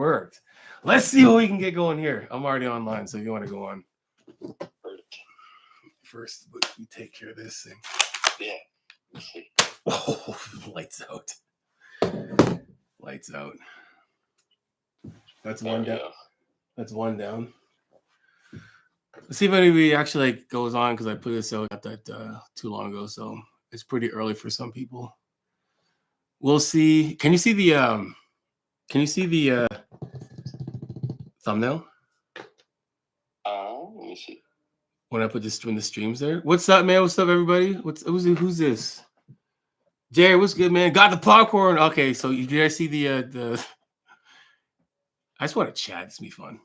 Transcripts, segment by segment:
worked. Let's see what we can get going here. I'm already online, so if you want to go on first, but you take care of this thing. Yeah. Let's see. Oh, lights out. Lights out. That's one down. That's one down. Let's see if anybody actually like goes on because I put this out not that too long ago, so it's pretty early for some people. We'll see. Can you see the thumbnail? Let me see. When I put this in the streams there. What's up, man? What's up, everybody? Who's this? Jerry, what's good, man? Got the popcorn. Okay, so you guys see the I just want to chat. It's gonna be fun.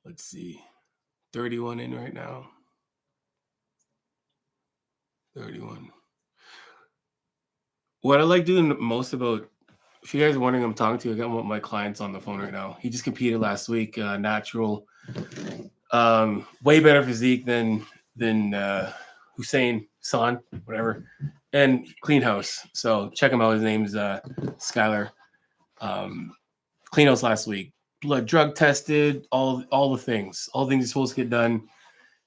Let's see. 31 in right now. 31. What I like doing most about, if you guys are wondering, I'm talking to you. I got one of my clients on the phone right now. He just competed last week, natural, way better physique than Hussein San, whatever, and clean house. So check him out. His name's Skylar. Clean house last week. Blood drug tested, all the things you're supposed to get done,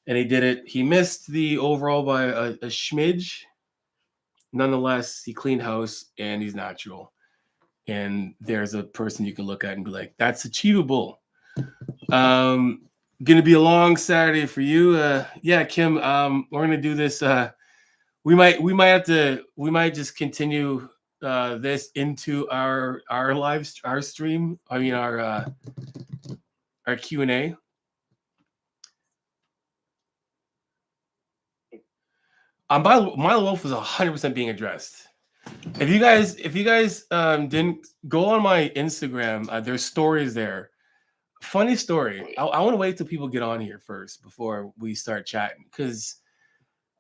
and he did it. He missed the overall by a smidge. Nonetheless, he cleaned house and he's natural. And there's a person you can look at and be like, that's achievable. Gonna be a long Saturday for you. Yeah, Kim. We're gonna do this. We might just continue this into our stream. I mean our Q&A. Milo Wolf is 100% being addressed. If you guys didn't go on my Instagram, there's stories there. Funny story. I want to wait till people get on here first before we start chatting because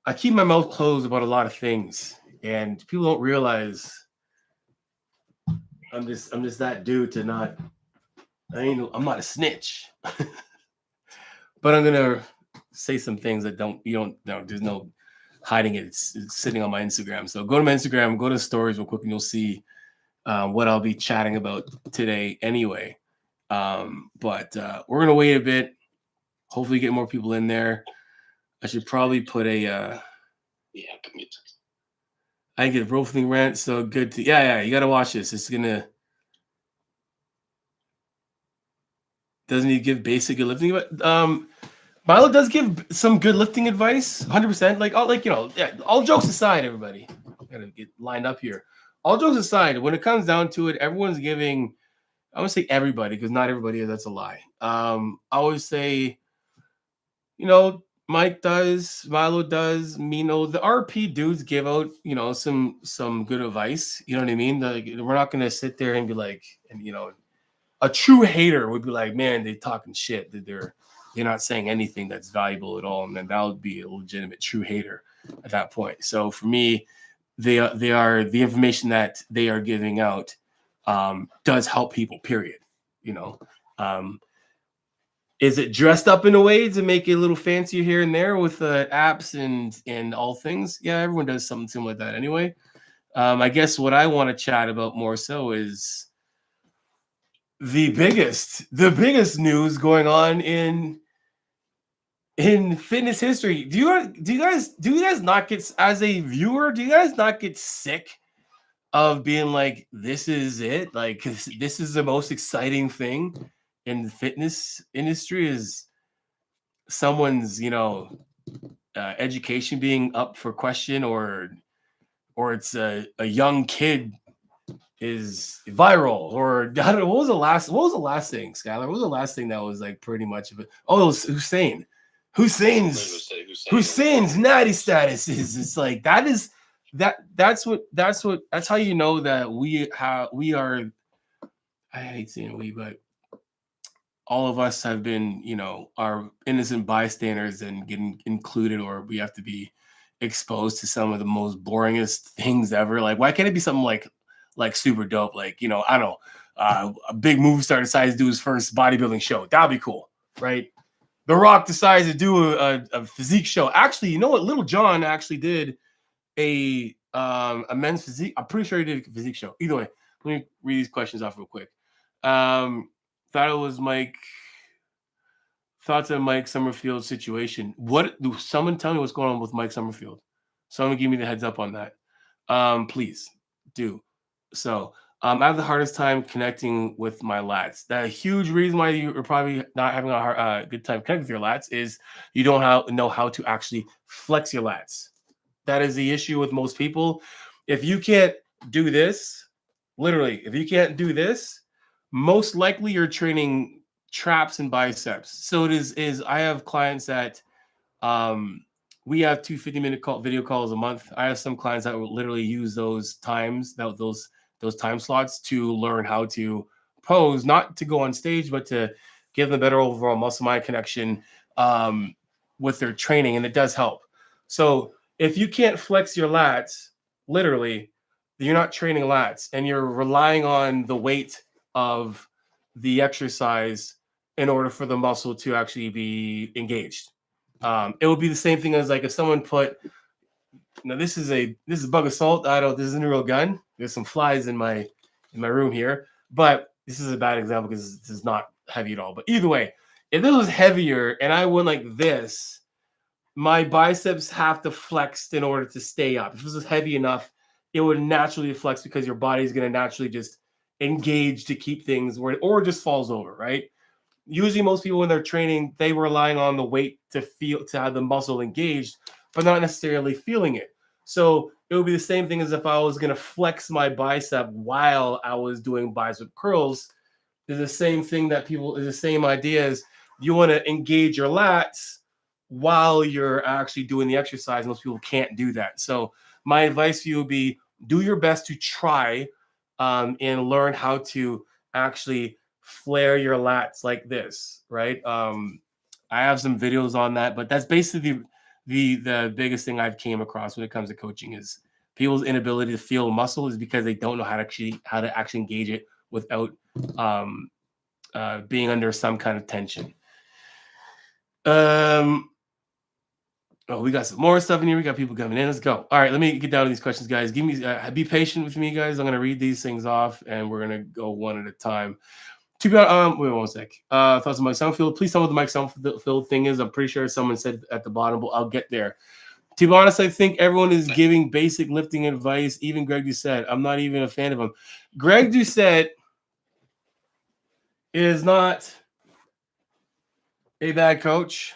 I keep my mouth closed about a lot of things, and people don't realize I'm just that dude to not. I'm not a snitch, but I'm gonna say some things that there's no hiding it. It's sitting on my Instagram. So go to my Instagram, go to stories real quick, and you'll see what I'll be chatting about today anyway. But we're gonna wait a bit. Hopefully get more people in there. I should probably put a I get roofing rent, so good to you gotta watch this. It's gonna doesn't he give basic lifting, but Milo does give some good lifting advice, 100%. All jokes aside, everybody. Gotta get lined up here. All jokes aside, when it comes down to it, everyone's giving. I would say everybody, because not everybody. That's a lie. I always say, Mike does, Milo does, Mino. The RP dudes give out, some good advice. You know what I mean? We're not gonna sit there and be like, a true hater would be like, man, they talking shit. That they're not saying anything that's valuable at all, and then that would be a legitimate true hater at that point. So for me, they are the information that they are giving out does help people. Period. Is it dressed up in a way to make it a little fancier here and there with apps and all things? Yeah, everyone does something similar like that anyway. I guess what I want to chat about more so is the biggest news going on in fitness history. Do you guys not get, as a viewer, do you guys not get sick of being like, this is it? Like, this is the most exciting thing in the fitness industry is someone's, education being up for question, or it's a young kid is viral, or I don't know. What was the last thing, Skylar? What was the last thing that was like pretty much of it? Oh, it was Hussein. Hussein's natty status it's like that's how you know that we are. I hate saying we, but all of us have been, are innocent bystanders and getting included, or we have to be exposed to some of the most boringest things ever. Like, why can't it be something like super dope? Like, I don't know, a big movie star decides to do his first bodybuilding show. That'd be cool, right? The Rock decides to do a physique show. Actually, you know what? Little John actually did a A men's physique. I'm pretty sure he did a physique show. Either way, let me read these questions off real quick. Thought it was Mike. Thoughts on Mike Summerfield's situation. What do someone tell me what's going on with Mike Summerfield? Someone give me the heads up on that. Please do. So I have the hardest time connecting with my lats. The huge reason why you're probably not having a good time connecting with your lats is you don't know how to actually flex your lats. That is the issue with most people. If you can't do this, literally, if you can't do this, most likely you're training traps and biceps. So it is I have clients that we have 2 50-minute video calls a month. I have some clients that will literally use those time slots to learn how to pose, not to go on stage, but to give them better overall muscle mind connection with their training, and it does help. So if you can't flex your lats, literally, you're not training lats, and you're relying on the weight of the exercise in order for the muscle to actually be engaged. It would be the same thing as like if someone put. Now this is a bug assault. This isn't a real gun. There's some flies in my room here, but this is a bad example because this is not heavy at all. But either way, if this was heavier and I went like this, my biceps have to flex in order to stay up. If this is heavy enough, it would naturally flex because your body is going to naturally just engage to keep things where, or it just falls over, right? Usually most people when they're training, they relying on the weight to have the muscle engaged, but not necessarily feeling it. So it would be the same thing as if I was going to flex my bicep while I was doing bicep curls. It's the same thing that is the same idea as you want to engage your lats while you're actually doing the exercise. Most people can't do that. So my advice for you would be do your best to try and learn how to actually flare your lats like this, right? I have some videos on that, but that's basically the biggest thing I've came across when it comes to coaching is people's inability to feel muscle is because they don't know how to actually engage it without being under some kind of tension. Oh, we got some more stuff in here. We got people coming in. Let's go. All right, let me get down to these questions, guys. Give me, be patient with me, guys. I'm gonna read these things off, and we're gonna go one at a time. To be honest, wait 1 sec. Thoughts on Mike Summerfield? Please tell me what the Mike Summerfield thing is. I'm pretty sure someone said at the bottom, but I'll get there. To be honest, I think everyone is giving basic lifting advice. Even Greg Doucette. I'm not even a fan of him. Greg Doucette is not a bad coach.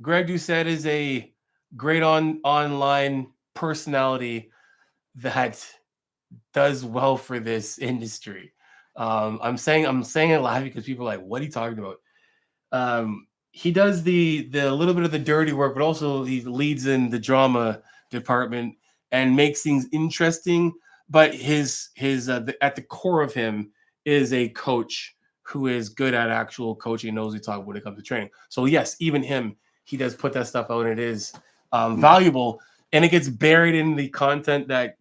Greg Doucette is a great online personality that does well for this industry. I'm saying it live because people are like, what are you talking about? He does the little bit of the dirty work, but also he leads in the drama department and makes things interesting. But at the core of him is a coach who is good at actual coaching and knows what he talks when it comes to training. So yes, even him, he does put that stuff out, and it is valuable, and it gets buried in the content that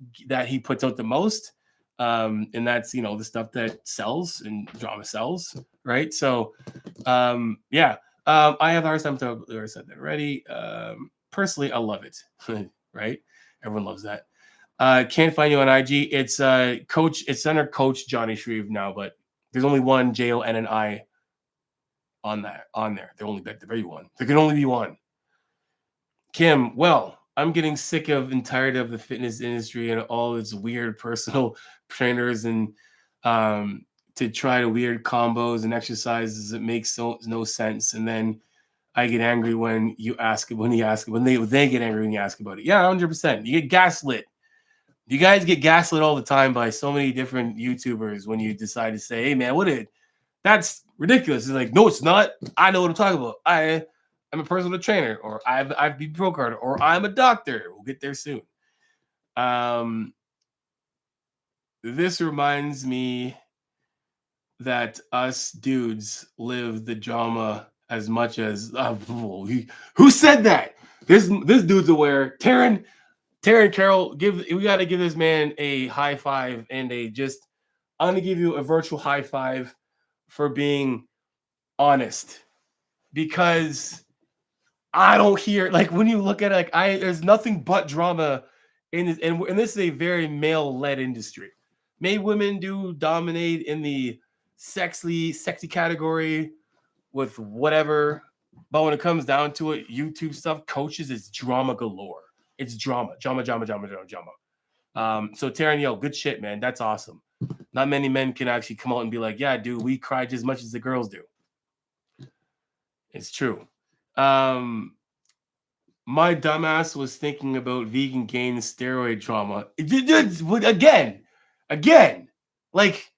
he puts out the most. And that's the stuff that sells and drama sells, right? So I have a hard time to I said that already. Personally, I love it. Right? Everyone loves that. Can't find you on IG. It's it's under Coach Johnny Shreve now, but there's only one JON and I on there. There can only be one. Kim, well, I'm getting sick of and tired of the fitness industry and all its weird personal trainers and to try to weird combos and exercises that makes no sense. And then I get angry when they get angry when you ask about it. Yeah, 100%. You get gaslit. You guys get gaslit all the time by so many different YouTubers when you decide to say, hey man, that's ridiculous. It's like, no, it's not. I know what I'm talking about. I'm a personal trainer, or I've been pro card, or I'm a doctor. We'll get there soon. This reminds me that us dudes live the drama as much as who said that? This dude's aware. Taryn Carroll, we got to give this man a high five and I'm gonna give you a virtual high five for being honest, because I don't hear, like, when you look at it, there's nothing but drama and this is a very male-led industry. May women do dominate in the sexy category with whatever, but when it comes down to it, YouTube stuff, coaches, is drama galore. It's drama. So Taryn, yo, good shit, man. That's awesome. Not many men can actually come out and be like, yeah, dude, we cried as much as the girls do. It's true. My dumbass was thinking about vegan gain steroid trauma. Again, like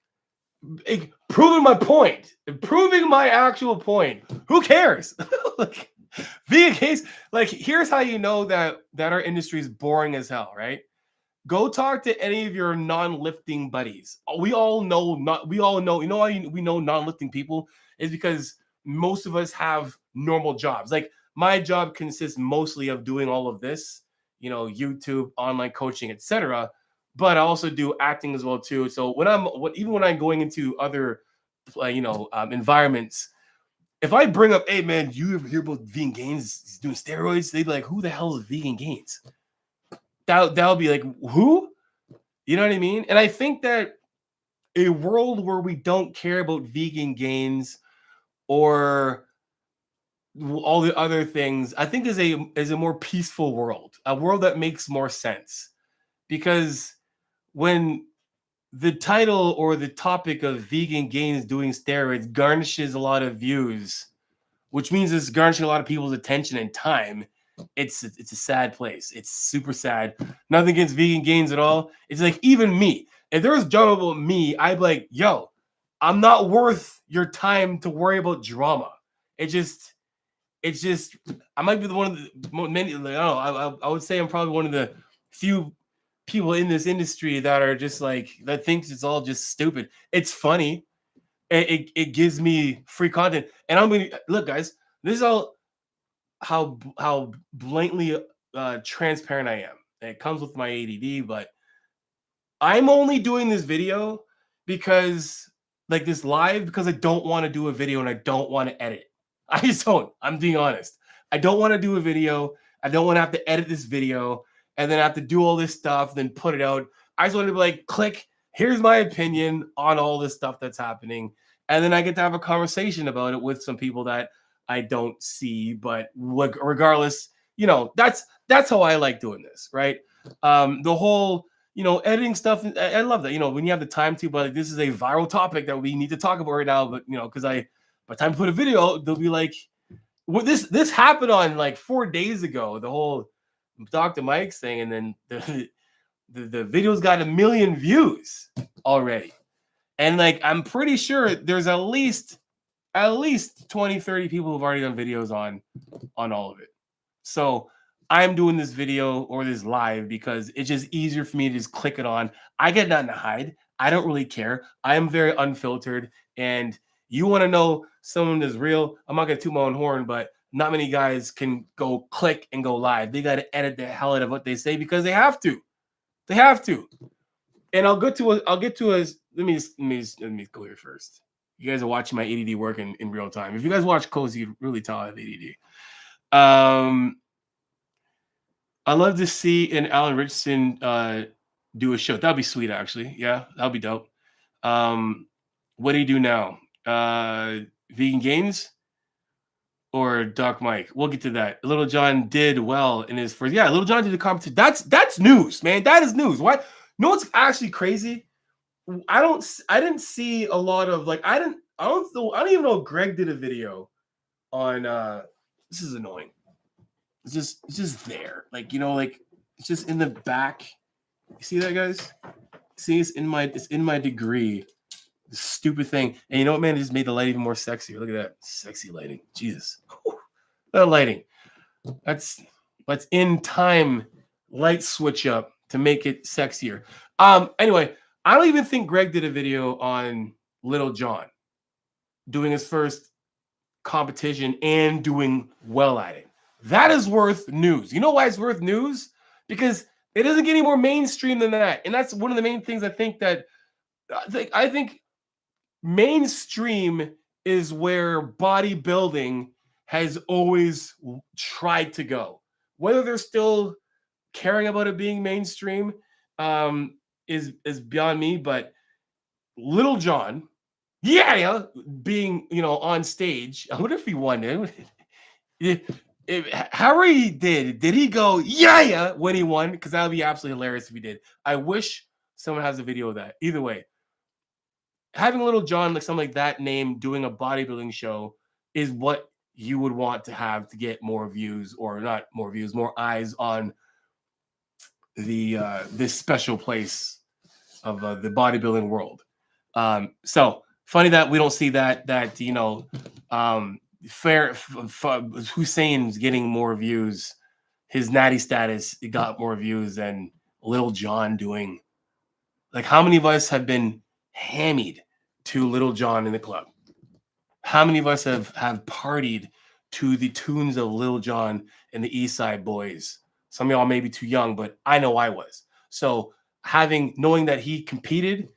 proving my point, proving my actual point. Who cares? Like vegan gains. Like here's how you know that our industry is boring as hell, right? Go talk to any of your non-lifting buddies. We all know. You know why we know non-lifting people is because most of us have normal jobs. Like my job consists mostly of doing all of this, you know, YouTube, online coaching, etc. But I also do acting as well too. So even when I'm going into other, environments, if I bring up, hey man, you ever hear about Vegan Gains? He's doing steroids. They'd be like, who the hell is Vegan Gains? That'll be like, who? You know what I mean? And I think that a world where we don't care about vegan gains or all the other things, I think is a more peaceful world, a world that makes more sense. Because when the title or the topic of vegan gains doing steroids garnishes a lot of views, which means it's garnishing a lot of people's attention and time, it's a sad place. It's super sad. Nothing against vegan gains at all. It's like even me. If there was drama about me, I'd be like, yo, I'm not worth your time to worry about drama. It's just I might be one of the many. I don't know. I would say I'm probably one of the few people in this industry that are just like that thinks it's all just stupid. It's funny. It gives me free content, and I'm gonna look, guys. This is all how blatantly transparent I am. It comes with my ADD, but I'm only doing this video because like this live because I don't want to do a video and I don't want to edit. I just don't. I'm being honest. I don't want to do a video. I don't want to have to edit this video and then have to do all this stuff, then put it out. I just want to be like, click, here's my opinion on all this stuff that's happening. And then I get to have a conversation about it with some people that I don't see. But regardless, you know, that's how I like doing this, right? The whole, you know, editing stuff, I love that, you know, when you have the time to, but this is a viral topic that we need to talk about right now. But, you know, because by the time I put a video, they'll be like, well, this happened on like 4 days ago, the whole Dr. Mike's thing, and then the video's got 1 million views already. And like I'm pretty sure there's at least 20, 30 people who've already done videos on all of it. So I'm doing this video or this live because it's just easier for me to just click it on. I get nothing to hide. I don't really care. I am very unfiltered. And you want to know someone is real, I'm not going to toot my own horn, but not many guys can go click and go live. They got to edit the hell out of what they say because they have to. They have to. And I'll get to let me go here first. You guys are watching my ADD work in real time. If you guys watch Cozy, you really tell I have ADD. I love to see an Alan Richardson do a show. That'd be sweet, actually. Yeah, that'd be dope. What do you do now? Vegan Gains or Doc Mike? We'll get to that. Little John did well in his first. Yeah, Little John did a competition. That's news, man. That is news. Why? No, what's actually crazy? I didn't see a lot of like I don't even know if Greg did a video on this is annoying. It's just there. Like, you know, like it's just in the back. You see that, guys? See, it's in my degree. This stupid thing. And you know what, man? It just made the light even more sexy. Look at that. Sexy lighting. Jesus. Whew. That lighting. That's in time light switch up to make it sexier. Anyway, I don't even think Greg did a video on Little John doing his first competition and doing well at it. That is worth news. You know why it's worth news? Because it doesn't get any more mainstream than that. And that's one of the main things I think mainstream is where bodybuilding has always tried to go. Whether they're still caring about it being mainstream is beyond me. But Little John, yeah, being on stage. I wonder if he won it. If Harry did he go yeah when he won? Because that would be absolutely hilarious if he did. I wish someone has a video of that. Either way, having Little John, like something like that name, doing a bodybuilding show is what you would want to have to get more views, or not more views, more eyes on the this special place of the bodybuilding world. So funny that we don't see that Hussein's getting more views. His natty status got more views than Little John doing. Like, how many of us have been hammied to Little John in the club? How many of us have partied to the tunes of Little John and the East Side Boys? Some of y'all may be too young, but I know I was. So knowing that he competed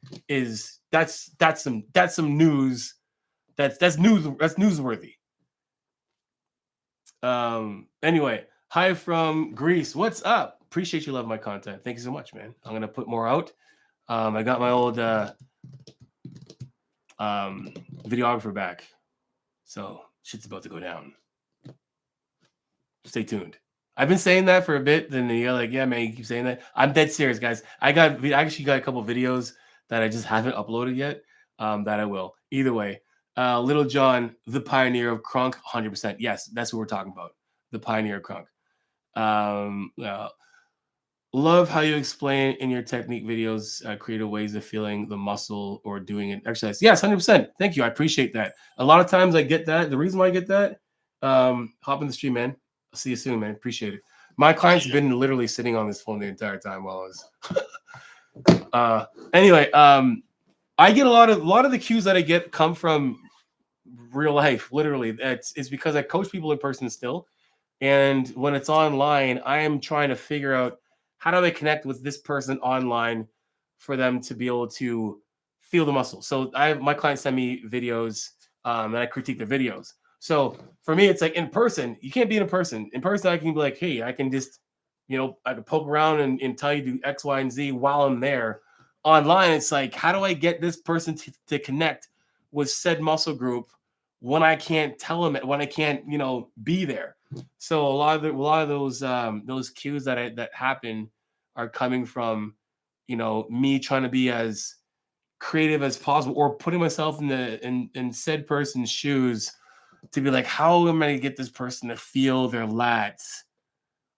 that's some news. That's newsworthy. Anyway, hi from Greece. What's up? Appreciate you loving my content. Thank you so much, man. I'm gonna put more out. I got my old videographer back, so shit's about to go down. Stay tuned. I've been saying that for a bit. Then you're like, yeah, man, you keep saying that. I'm dead serious, guys. I actually got a couple videos that I just haven't uploaded yet. That I will. Either way, Little John, the pioneer of crunk, 100%. Yes, that's what we're talking about. The pioneer of crunk. Love how you explain in your technique videos creative ways of feeling the muscle or doing an exercise. Yes, 100%. Thank you. I appreciate that. A lot of times I get that. The reason why I get that, hop in the stream, man. I'll see you soon, man. Appreciate it. My client's been literally sitting on this phone the entire time while I was. Anyway, I get a lot of the cues that I get come from real life. Literally, it's because I coach people in person still, and when it's online, I am trying to figure out how do I connect with this person online for them to be able to feel the muscle. So my clients send me videos, and I critique their videos. So for me, it's like in person, you can't be in person. In person, I can be like, hey, I can just, I can poke around and tell you do X, Y, and Z while I'm there. Online, it's like, how do I get this person to connect with said muscle group when I can't tell them, when I can't, be there? So a lot of those cues that happen are coming from, me trying to be as creative as possible, or putting myself in said person's shoes to be like, how am I going to get this person to feel their lats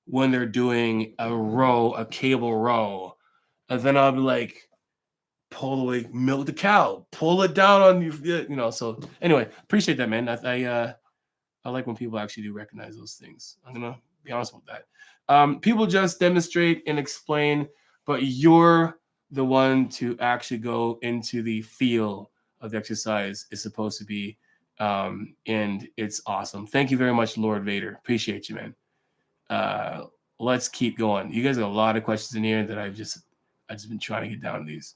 when they're doing a cable row? And then I'll be like, pull away, milk the cow, pull it down on you, So anyway, appreciate that, man. I like when people actually do recognize those things. I'm gonna be honest with that. People just demonstrate and explain, but you're the one to actually go into the feel of the exercise is supposed to be, and it's awesome. Thank you very much, Lord Vader. Appreciate you, man. Let's keep going. You guys got a lot of questions in here that I've just been trying to get down to these.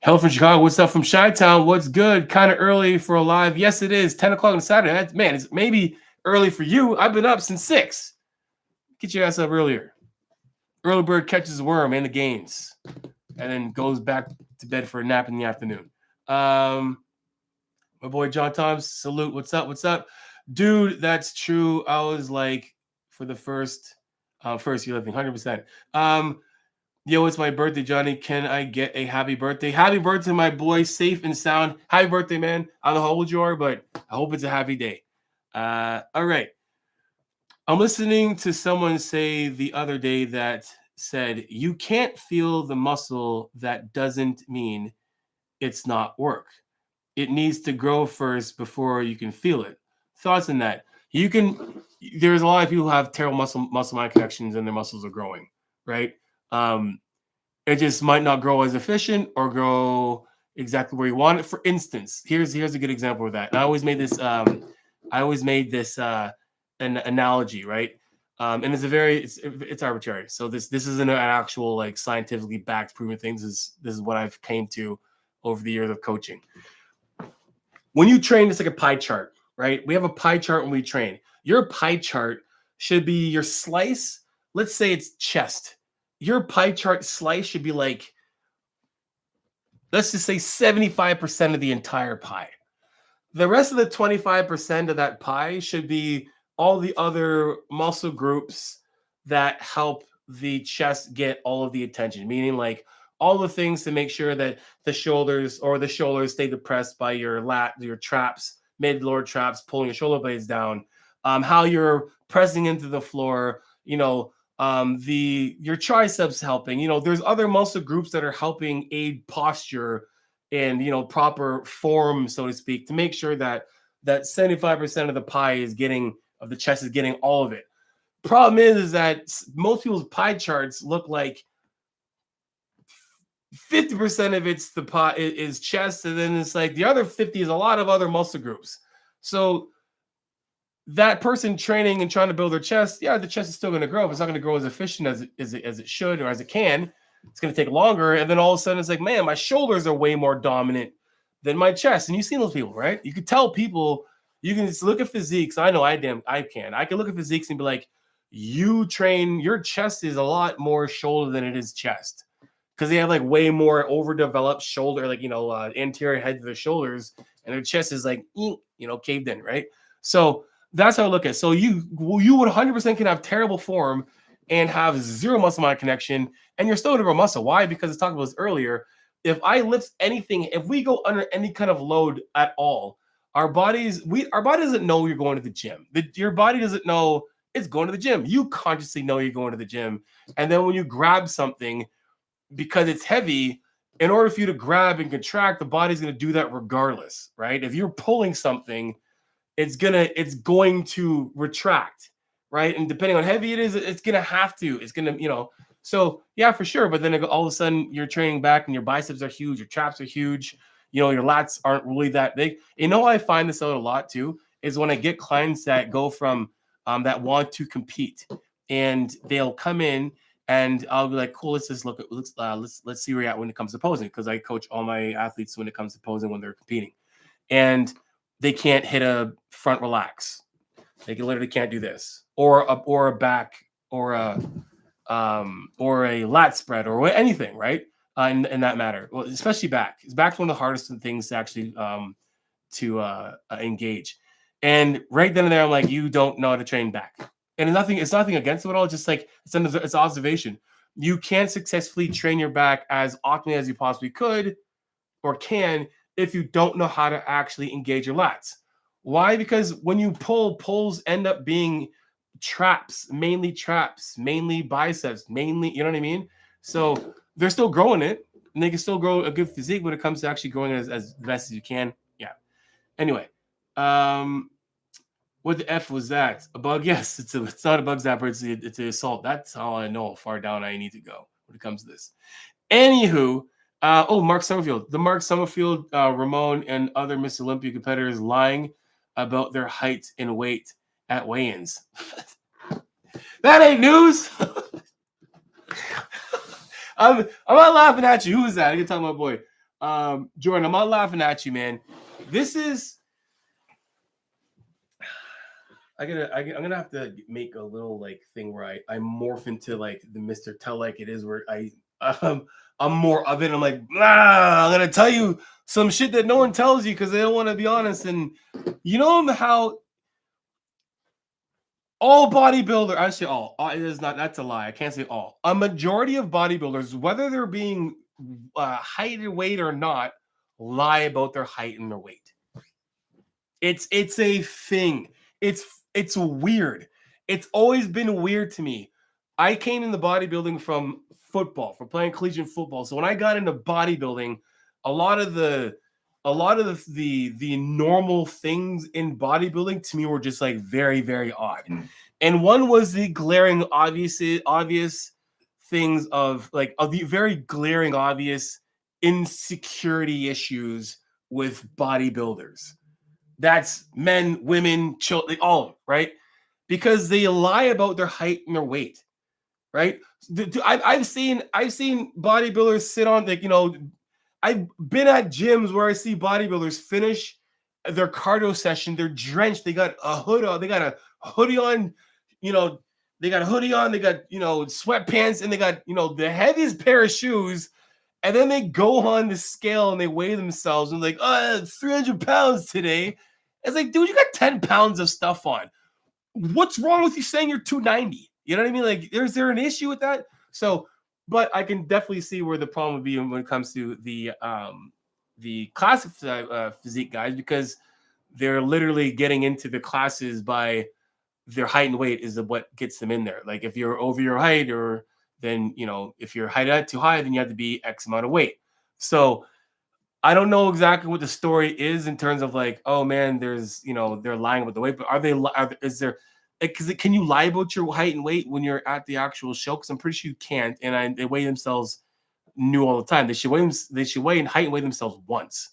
Hell from Chicago. What's up from Chi-Town? What's good? Kind of early for a live. Yes, it is. 10 o'clock on Saturday. Man, it's maybe early for you. I've been up since 6. Get your ass up earlier. Early bird catches a worm in the games and then goes back to bed for a nap in the afternoon. My boy John Toms, salute. What's up? What's up? Dude, that's true. I was like, for the first year living, 100%. Yo, it's my birthday, Johnny. Can I get a happy birthday? Happy birthday, my boy. Safe and sound. Happy birthday, man. I don't know how old you are, but I hope it's a happy day. All right. I'm listening to someone say the other day that said, you can't feel the muscle. That doesn't mean it's not work. It needs to grow first before you can feel it. Thoughts on that? There's a lot of people who have terrible muscle-mind connections and their muscles are growing, right? It just might not grow as efficient or grow exactly where you want it. For instance, here's a good example of that. And I always made this an analogy, right? And it's arbitrary. So this isn't an actual like scientifically backed proven things. This is what I've came to over the years of coaching. When you train, it's like a pie chart, right? We have a pie chart when we train. Your pie chart should be your slice let's say it's chest. Your pie chart slice should be like, let's just say 75% of the entire pie. The rest of the 25% of that pie should be all the other muscle groups that help the chest get all of the attention, meaning like all the things to make sure that the shoulders stay depressed by your your traps, mid lower traps, pulling your shoulder blades down, how you're pressing into the floor, your triceps helping, there's other muscle groups that are helping aid posture and proper form, so to speak, to make sure that 75% of the pie of the chest is getting all of it. Problem is that most people's pie charts look like 50% of it's the pie is chest, and then it's like the other 50 is a lot of other muscle groups. So that person training and trying to build their chest, yeah, the chest is still going to grow, but it's not going to grow as efficient as it should or as it can. It's going to take longer. And then all of a sudden it's like, man, my shoulders are way more dominant than my chest. And you've seen those people, right? You can tell people, you can just look at physiques. I know I can. I can look at physiques and be like, your chest is a lot more shoulder than it is chest. Because they have like way more overdeveloped shoulder, like, anterior head to their shoulders. And their chest is like, caved in, right? So that's how I look at it. So you would 100% can have terrible form and have zero muscle mind connection, and you're still going to grow muscle. Why? Because I talked about this earlier. If I lift anything, if we go under any kind of load at all, our body doesn't know you're going to the gym. Your body doesn't know it's going to the gym. You consciously know you're going to the gym. And then when you grab something, because it's heavy, in order for you to grab and contract, the body's going to do that regardless, right? If you're pulling something, it's going to retract, right? And depending on how heavy it is, it's gonna have to. It's gonna, So yeah, for sure. But then all of a sudden you're training back, and your biceps are huge, your traps are huge. Your lats aren't really that big. I find this out a lot too. Is when I get clients that go from that want to compete, and they'll come in, and I'll be like, cool, let's just let's see where you're at when it comes to posing, because I coach all my athletes when it comes to posing when they're competing, and they can't hit a front relax. They literally can't do this, or a back, or a lat spread, or anything, right? In that matter, well, especially back. Back's one of the hardest things to actually engage. And right then and there, I'm like, you don't know how to train back. And it's nothing against them at all. It's just like it's observation. You can't successfully train your back as optimally as you possibly could or can if you don't know how to actually engage your lats. Why? Because when you pulls end up being traps, mainly biceps, mainly, you know what I mean? So they're still growing it, and they can still grow a good physique when it comes to actually growing it as best as you can. Yeah. Anyway, what the F was that? A bug? Yes, it's not a bug zapper. It's an assault. That's how I know how far down I need to go when it comes to this. Anywho, Mark Summerfield. The Mark Summerfield, Ramon, and other Miss Olympia competitors lying about their height and weight at weigh-ins. That ain't news. I'm not laughing at you. Who is that? I can tell my boy. Jordan, I'm not laughing at you, man. This is I'm gonna have to make a little like thing where I morph into like the Mr. Tell Like It Is, where I'm more of it. I'm like, I'm gonna tell you some shit that no one tells you because they don't want to be honest. And you know how all bodybuilder, I say all, it is not, that's a lie. I can't say all. A majority of bodybuilders, whether they're being height or weight or not, lie about their height and their weight. It's a thing. It's weird. It's always been weird to me. I came into bodybuilding from football, from playing collegiate football. So when I got into bodybuilding, a lot of the normal things in bodybuilding to me were just like very, very odd. And one was the glaring obvious things of the very glaring obvious insecurity issues with bodybuilders. That's men, women, children, all of them, right? Because they lie about their height and their weight, right? I've seen bodybuilders sit on I've been at gyms where I see bodybuilders finish their cardio session. They're drenched. They got a hood on. They got a hoodie on, they got a hoodie on, they got, sweatpants, and they got, the heaviest pair of shoes. And then they go on the scale and they weigh themselves and like, 300 pounds today. It's like, dude, you got 10 pounds of stuff on. What's wrong with you saying you're 290? You know what I mean? Like, is there an issue with that? So, but I can definitely see where the problem would be when it comes to the classic physique guys, because they're literally getting into the classes by their height and weight is what gets them in there. Like if you're over your height, or then if your height too high, then you have to be X amount of weight. So I don't know exactly what the story is in terms of like, oh man, there's they're lying about the weight, but is there, because can you lie about your height and weight when you're at the actual show? Because I'm pretty sure you can't. And they weigh themselves new all the time. They should weigh and height and weigh themselves once.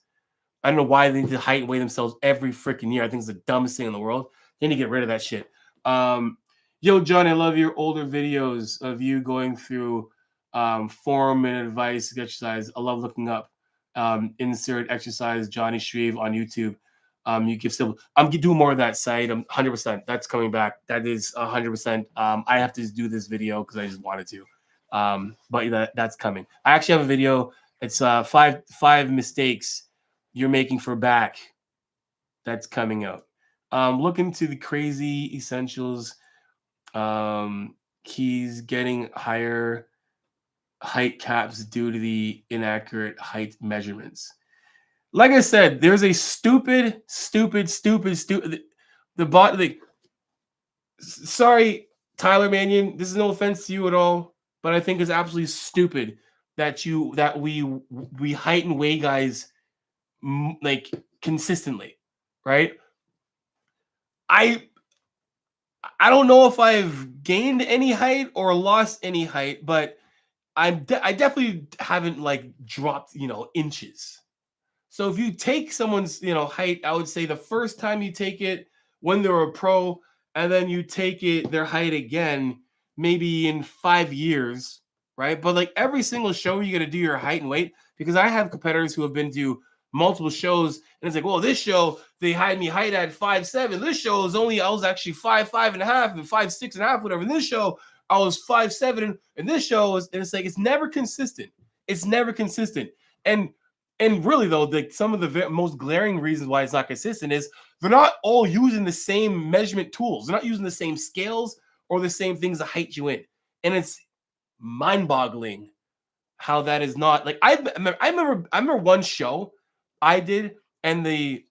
I don't know why they need to height and weigh themselves every freaking year. I think it's the dumbest thing in the world. They need to get rid of that shit. Yo, John, I love your older videos of you going through form and advice exercise. I love looking up insert exercise Johnny Shreve on YouTube. You give still. I'm doing more of that site. I'm 100%. That's coming back. That is 100%. I have to do this video because I just wanted to. But that's coming. I actually have a video. It's five mistakes you're making for back. That's coming out. Look into the crazy essentials. Keys getting higher height caps due to the inaccurate height measurements. Like I said, there's a stupid. The bot. Sorry, Tyler Mannion. This is no offense to you at all, but I think it's absolutely stupid that we height and weigh guys like consistently, right? I don't know if I've gained any height or lost any height, but I definitely haven't like dropped inches. So if you take someone's height, I would say the first time you take it when they're a pro, and then you take their height again maybe in 5 years, right? But like every single show you got to do your height and weight, because I have competitors who have been to multiple shows and it's like, well, this show they had me height at 5'7". This show is I was actually 5'5" and a half and 5'6" and a half, whatever. This show I was 5'7", and this show is, and it's like it's never consistent. It's never consistent. And really though, like some of the most glaring reasons why it's not consistent is they're not all using the same measurement tools. They're not using the same scales or the same things to height you in. And it's mind-boggling how that is not like I remember one show I did, and the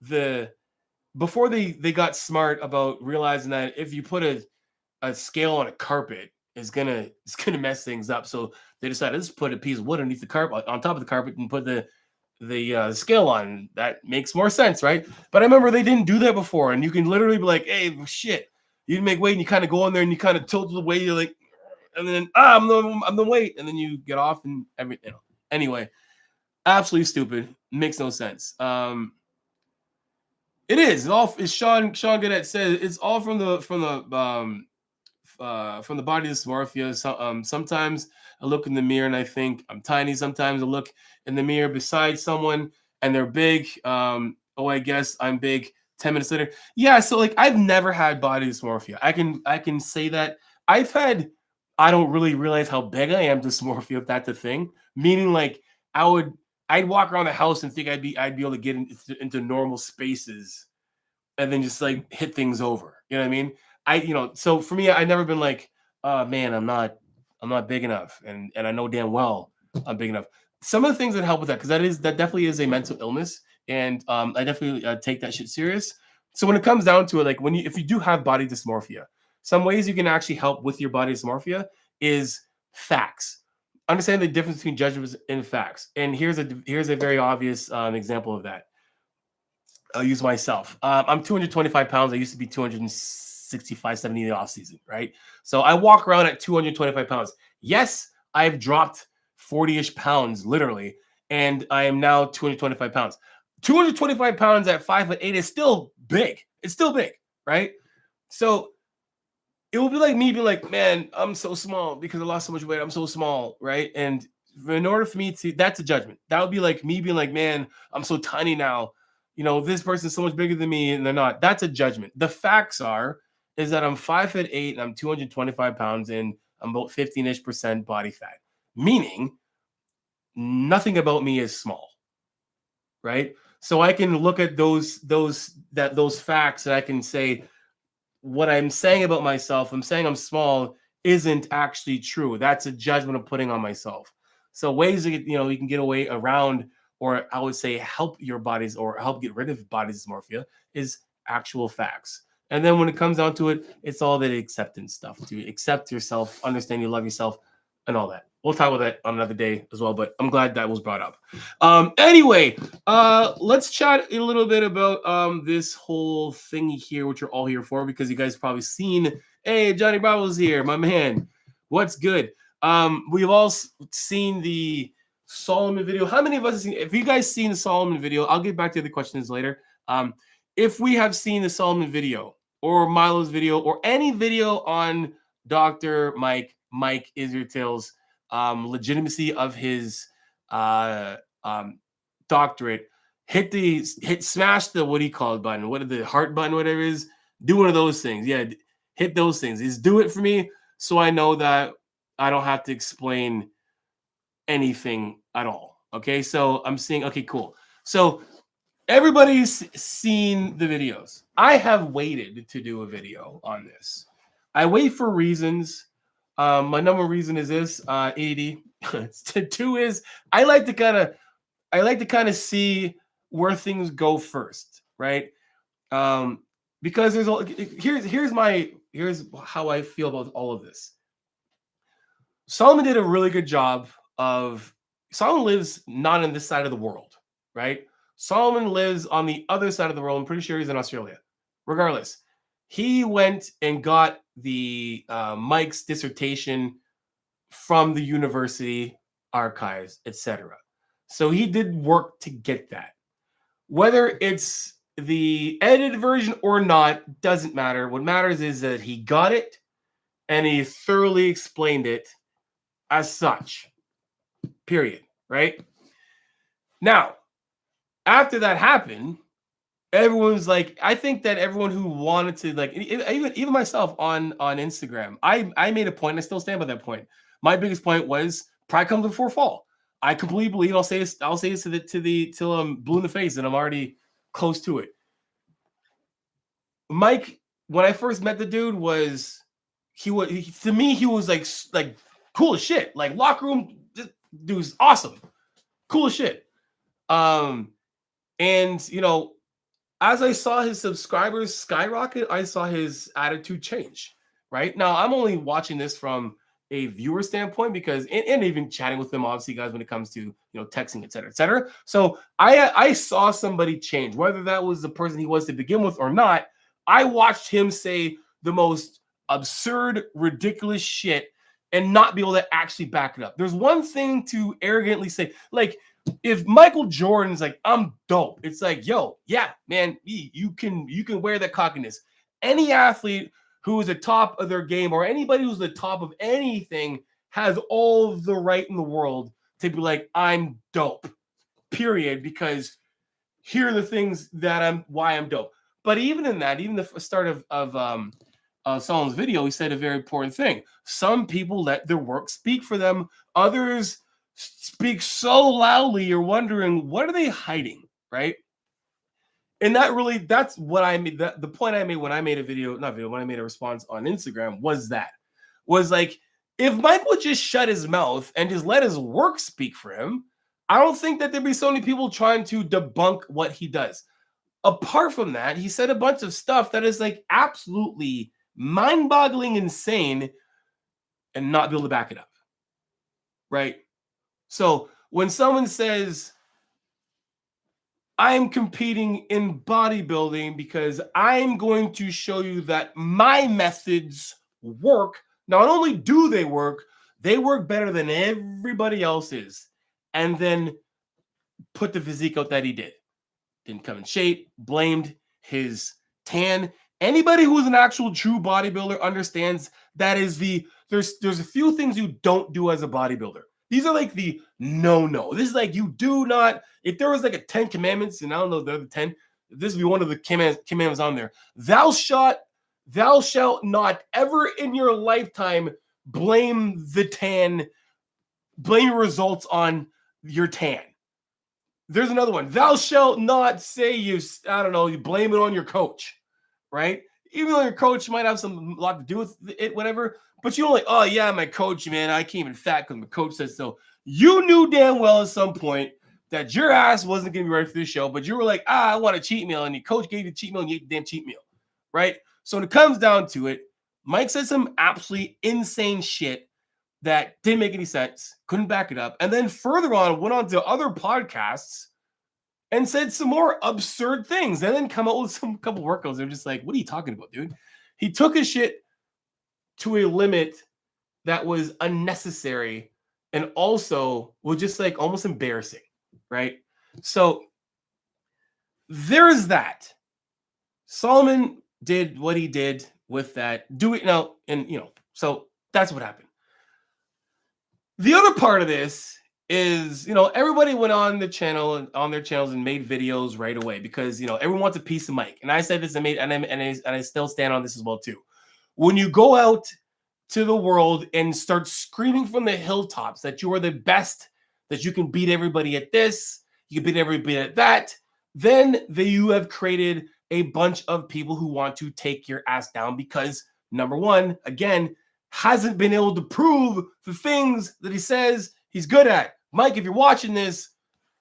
before they got smart about realizing that if you put a scale on a carpet, it's gonna mess things up. So they decided let's put a piece of wood underneath the carpet, on top of the carpet, and put the scale on. That makes more sense, right? But I remember they didn't do that before, and you can literally be like, hey, shit, you didn't make weight, and you kind of go in there and you kind of tilt the weight, you're like, and then I'm the weight, and then you get off and everything. Anyway, absolutely stupid. Makes no sense. It is. It's Sean Goodette says it's all from the body dysmorphia. So, sometimes I look in the mirror and I think I'm tiny. Sometimes I look in the mirror beside someone and they're big. I guess I'm big. 10 minutes later, yeah. So like I've never had body dysmorphia. I can say that I've had. I don't really realize how big I am dysmorphia, if that's a thing. Meaning like I'd walk around the house and think I'd be able to get into normal spaces and then just like hit things over. You know what I mean? So for me, I've never been like, man, I'm not big enough. And I know damn well I'm big enough. Some of the things that help with that, because that definitely is a mental illness. And I definitely take that shit serious. So when it comes down to it, like if you do have body dysmorphia, some ways you can actually help with your body dysmorphia is facts. Understand the difference between judgments and facts. And here's a very obvious example of that. I'll use myself. I'm 225 pounds. I used to be 265, 70 in the off season, right? So I walk around at 225 pounds. Yes, I've dropped 40-ish pounds, literally, and I am now 225 pounds. 225 pounds at 5'8" is still big. It's still big, right? So it will be like me being like, man, I'm so small because I lost so much weight. I'm so small, right? And in order for me to, that's a judgment. That would be like me being like, man, I'm so tiny now. This person's so much bigger than me and they're not. That's a judgment. The facts is that I'm 5'8" and I'm 225 pounds and I'm about 15-ish% body fat, meaning nothing about me is small, right? So I can look at those facts and I can say what I'm saying about myself, I'm saying I'm small, isn't actually true. That's a judgment I'm putting on myself. So ways that you can get away around, or I would say help your bodies or help get rid of body dysmorphia, is actual facts. And then when it comes down to it, it's all that acceptance stuff, to accept yourself, understand you love yourself, and all that. We'll talk about that on another day as well, but I'm glad that was brought up. Anyway, let's chat a little bit about this whole thingy here, which you're all here for, because you guys probably seen, hey, Johnny Bravo's here, my man. What's good? We've all seen the Solomon video. How many of us have seen? If you guys seen the Solomon video, I'll get back to the questions later. If we have seen the Solomon video or Milo's video or any video on Dr. Mike Israel's legitimacy of his doctorate, smash the, what do you call it, button? What the heart button, whatever it is, do one of those things. Yeah, hit those things. Just do it for me so I know that I don't have to explain anything at all. Okay, so I'm seeing, okay, cool. So everybody's seen the videos. I have waited to do a video on this. I wait for reasons. My number one reason is this, AD. Two is I like to kind of see where things go first, right? Because here's how I feel about all of this. Solomon did a really good job of. Solomon lives not on this side of the world, right? Solomon lives on the other side of the world. I'm pretty sure he's in Australia. Regardless, he went and got the Mike's dissertation from the university archives, etc. So he did work to get that. Whether it's the edited version or not doesn't matter. What matters is that he got it and he thoroughly explained it as such. Period. Right? Now, after that happened, everyone's like, I think that everyone who wanted to, like, even myself on Instagram, I made a point, and I still stand by that point. My biggest point was pride comes before fall. I completely believe. I'll say this till I'm blue in the face, and I'm already close to it. Mike, when I first met the dude, he was like cool as shit. Like locker room, this dude's awesome, cool as shit. And as I saw his subscribers skyrocket, I saw his attitude change. Right now, I'm only watching this from a viewer standpoint because, and even chatting with them, obviously, guys, when it comes to texting, et cetera, et cetera. So I saw somebody change, whether that was the person he was to begin with or not. I watched him say the most absurd, ridiculous shit and not be able to actually back it up. There's one thing to arrogantly say, like, if Michael Jordan's like, I'm dope, it's like, yo, yeah, man, you can wear that cockiness. Any athlete who is at top of their game or anybody who's the top of anything has all the right in the world to be like, I'm dope, period, because here are the things that why I'm dope. But even in that, even the start of Solomon's video, he said a very important thing. Some people let their work speak for them. Others speak so loudly, you're wondering, what are they hiding, right? And that's what I made. The point I made when I made when I made a response on Instagram was like, if Mike would just shut his mouth and just let his work speak for him, I don't think that there'd be so many people trying to debunk what he does. Apart from that, he said a bunch of stuff that is like absolutely mind-boggling insane and not be able to back it up. Right? So when someone says, I'm competing in bodybuilding because I'm going to show you that my methods work. Not only do they work better than everybody else's. And then put the physique out that he did. Didn't come in shape, blamed his tan. Anybody who's an actual true bodybuilder understands that is there's a few things you don't do as a bodybuilder. These are like the no. This is like, you do not, if there was like a 10 commandments, and I don't know the other 10, this would be one of the commandments on there. Thou shalt Thou shalt not ever in your lifetime blame your results on your tan. There's another one. Thou shalt not say you blame it on your coach, right? Even though your coach might have a lot to do with it, whatever. But you don't like, oh yeah, my coach, man, I came in fat because my coach said so. You knew damn well at some point that your ass wasn't going to be ready for this show, but you were like, I want a cheat meal, and your coach gave you a cheat meal, and you ate the damn cheat meal, right? So when it comes down to it, Mike said some absolutely insane shit that didn't make any sense, couldn't back it up, and then further on went on to other podcasts and said some more absurd things, and then come out with some couple workouts. They're just like, what are you talking about, dude? He took his shit to a limit that was unnecessary and also was just like almost embarrassing, right? So there's that. Solomon did what he did with that. Do it now, and so that's what happened. The other part of this is, everybody went on the channel and on their channels and made videos right away because everyone wants a piece of Mike. And I said this, and I still stand on this as well too. When you go out to the world and start screaming from the hilltops that you are the best, that you can beat everybody at this, you can beat everybody at that, then you have created a bunch of people who want to take your ass down because, number one, again, hasn't been able to prove the things that he says he's good at. Mike, if you're watching this,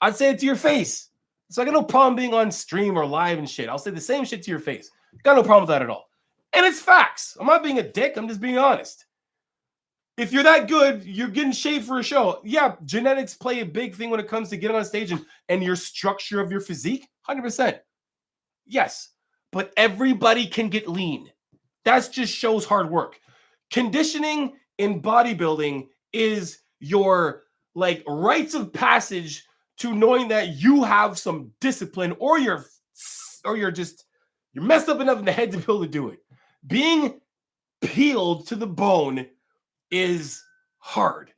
I'd say it to your face. So I got no problem being on stream or live and shit. I'll say the same shit to your face. Got no problem with that at all. And it's facts. I'm not being a dick. I'm just being honest. If you're that good, you're getting shaved for a show. Yeah, genetics play a big thing when it comes to getting on stage and your structure of your physique. 100%. Yes. But everybody can get lean. That just shows hard work. Conditioning in bodybuilding is your rites of passage to knowing that you have some discipline or you're messed up enough in the head to be able to do it. Being peeled to the bone is hard.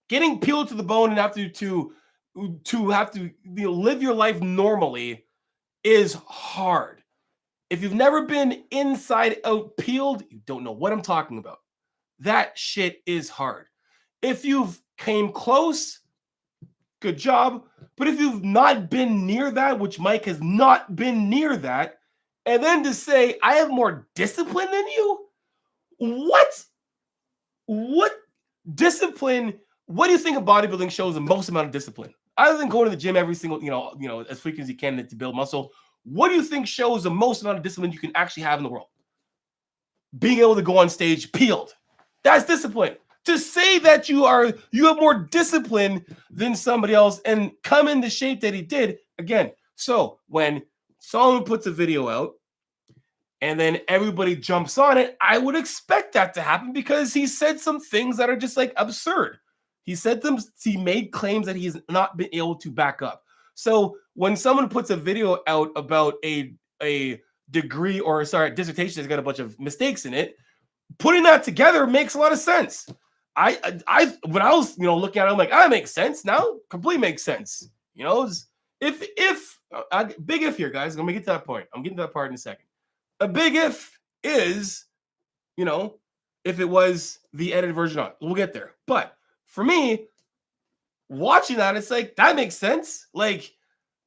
Getting peeled to the bone and have to live your life normally is hard. If you've never been inside out peeled, you don't know what I'm talking about. That shit is hard. If you've came close, good job. But if you've not been near that, which Mike has not been near that, and then to say, I have more discipline than you? What discipline? What do you think of bodybuilding shows the most amount of discipline? Other than going to the gym every single, as frequently as you can to build muscle, what do you think shows the most amount of discipline you can actually have in the world? Being able to go on stage peeled. That's discipline. To say that you have more discipline than somebody else and come in the shape that he did, again. So when Solomon puts a video out and then everybody jumps on it, I would expect that to happen because he said some things that are just absurd. He made claims that he's not been able to back up. So when someone puts a video out about a degree dissertation that's got a bunch of mistakes in it, putting that together makes a lot of sense. When I was looking at it, I'm like, that makes sense now. Completely makes sense. Big if here, guys. I'm gonna get to that point. I'm getting to that part in a second. A big if is, if it was the edited version on. We'll get there. But for me, watching that, it's like that makes sense. Like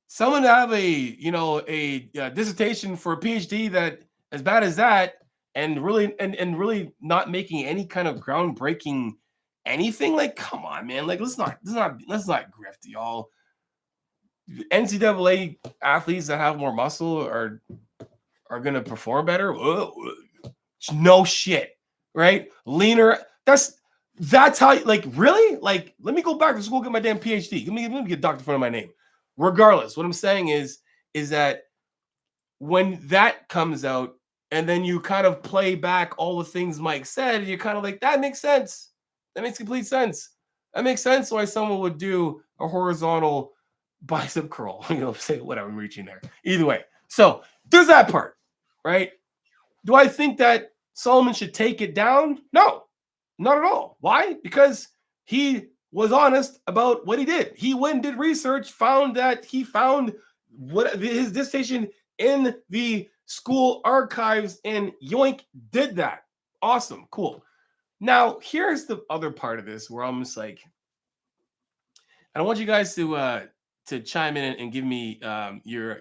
someone to have a dissertation for a PhD that as bad as that. And really not making any kind of groundbreaking anything. Like, come on, man. Like, let's not grift, y'all. NCAA athletes that have more muscle are gonna perform better. No shit, right? Leaner. That's how. Really? Let me go back to school, get my damn PhD. Let me get a doctor in front of my name. Regardless, what I'm saying is that when that comes out. And then you kind of play back all the things Mike said, and you're kind of like, that makes sense. That makes complete sense. That makes sense why someone would do a horizontal bicep curl. Say whatever, I'm reaching there. Either way. So there's that part, right? Do I think that Solomon should take it down? No, not at all. Why? Because he was honest about what he did. He went and did research, found what his dissertation in the school archives, and Yoink did that. Awesome, cool. Now, here's the other part of this where I'm just like, I want you guys to chime in and give me your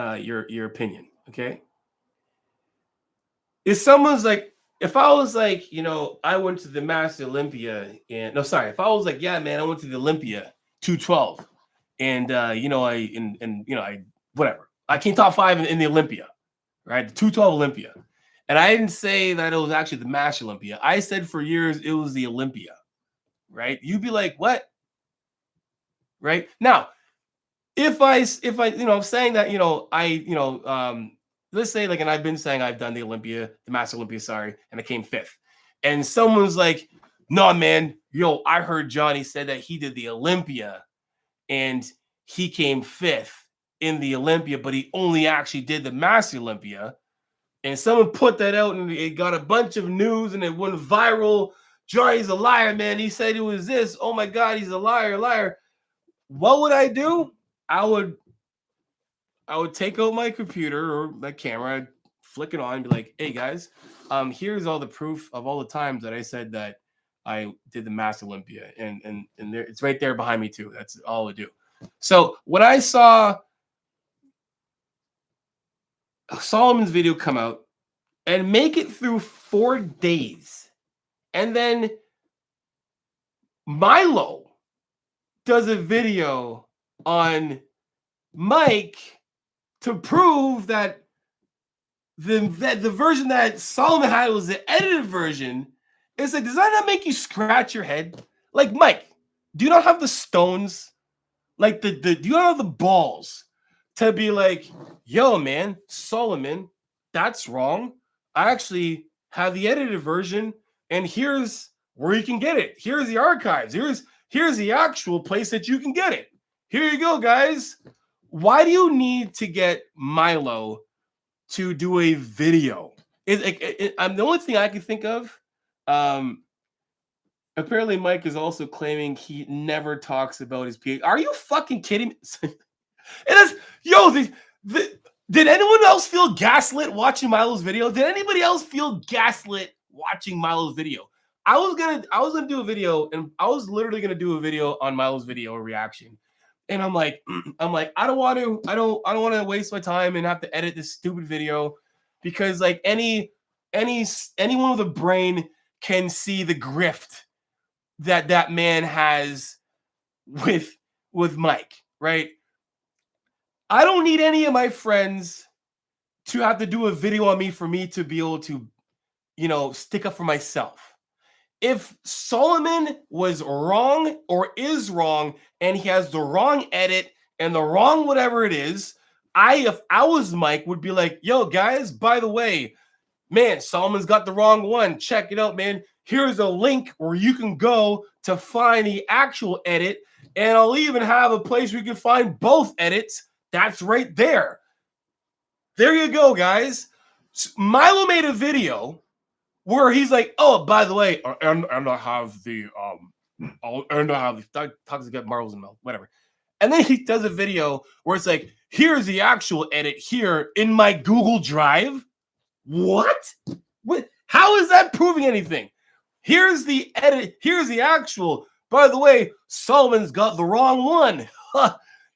your opinion, okay? If someone's like, if I was like, you know, I went to the Master Olympia, and no, sorry, if I was like, yeah, man, I went to the Olympia 212, and you know, and you know, I whatever, I came top 5 in the Olympia, right? The 212 Olympia. And I didn't say that it was actually the Master Olympia. I said for years it was the Olympia, right? You'd be like, what? Right? Now, if I, you know, I'm saying that, you know, let's say like, and I've been saying I've done the Olympia, the Master Olympia, sorry, and I came 5th. And someone's like, no, man, yo, I heard Johnny said that he did the Olympia and he came 5th in the Olympia, but he only actually did the Master Olympia. And someone put that out and it got a bunch of news and it went viral. Johnny's a liar, man. He said it was this. Oh my God, he's a liar. What would I do? I would take out my computer or my camera, flick it on, and be like, hey guys, here's all the proof of all the times that I said that I did the Master Olympia. And there, it's right there behind me too. That's all I would do. So when I saw Solomon's video come out and make it through 4 days, and then Milo does a video on Mike to prove that the version that Solomon had was the edited version. It's like, does that not make you scratch your head? Like, Mike, do you not have the stones? Like do you not have the balls to be like, yo, man, Solomon, that's wrong. I actually have the edited version, and here's where you can get it. Here's the archives. Here's the actual place that you can get it. Here you go, guys. Why do you need to get Milo to do a video? I'm the only thing I can think of. Apparently, Mike is also claiming he never talks about his PhD. Are you fucking kidding me? It is, yo, did anyone else feel gaslit watching Milo's video? Did anybody else feel gaslit watching Milo's video? I was gonna do a video, and I was literally gonna do a video on Milo's video reaction. And I'm like, I don't want to waste my time and have to edit this stupid video, because like anyone with a brain can see the grift that man has with Mike, right? I don't need any of my friends to have to do a video on me for me to be able to, you know, stick up for myself. If Solomon was wrong or is wrong and he has the wrong edit and the wrong whatever it is, if I was Mike, would be like, yo, guys, by the way, man, Solomon's got the wrong one. Check it out, man. Here's a link where you can go to find the actual edit, and I'll even have a place where you can find both edits. That's right there. There you go, guys. Milo made a video where he's like, oh, by the way, and I have the talks about marbles in mouth, whatever. And then he does a video where it's like, here's the actual edit here in my Google Drive. What? How is that proving anything? Here's the edit. Here's the actual. By the way, Solomon's got the wrong one.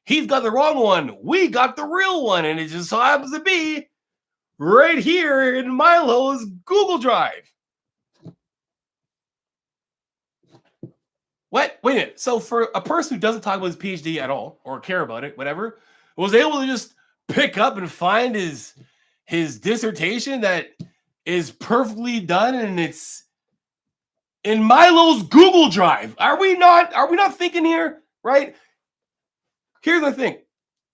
He's got the wrong one. We got the real one. And it just so happens to be right here in Milo's Google Drive. What? Wait a minute. So for a person who doesn't talk about his PhD at all or care about it, whatever, was able to just pick up and find his dissertation that is perfectly done, and it's in Milo's Google Drive. Are we not thinking here, right? Here's the thing.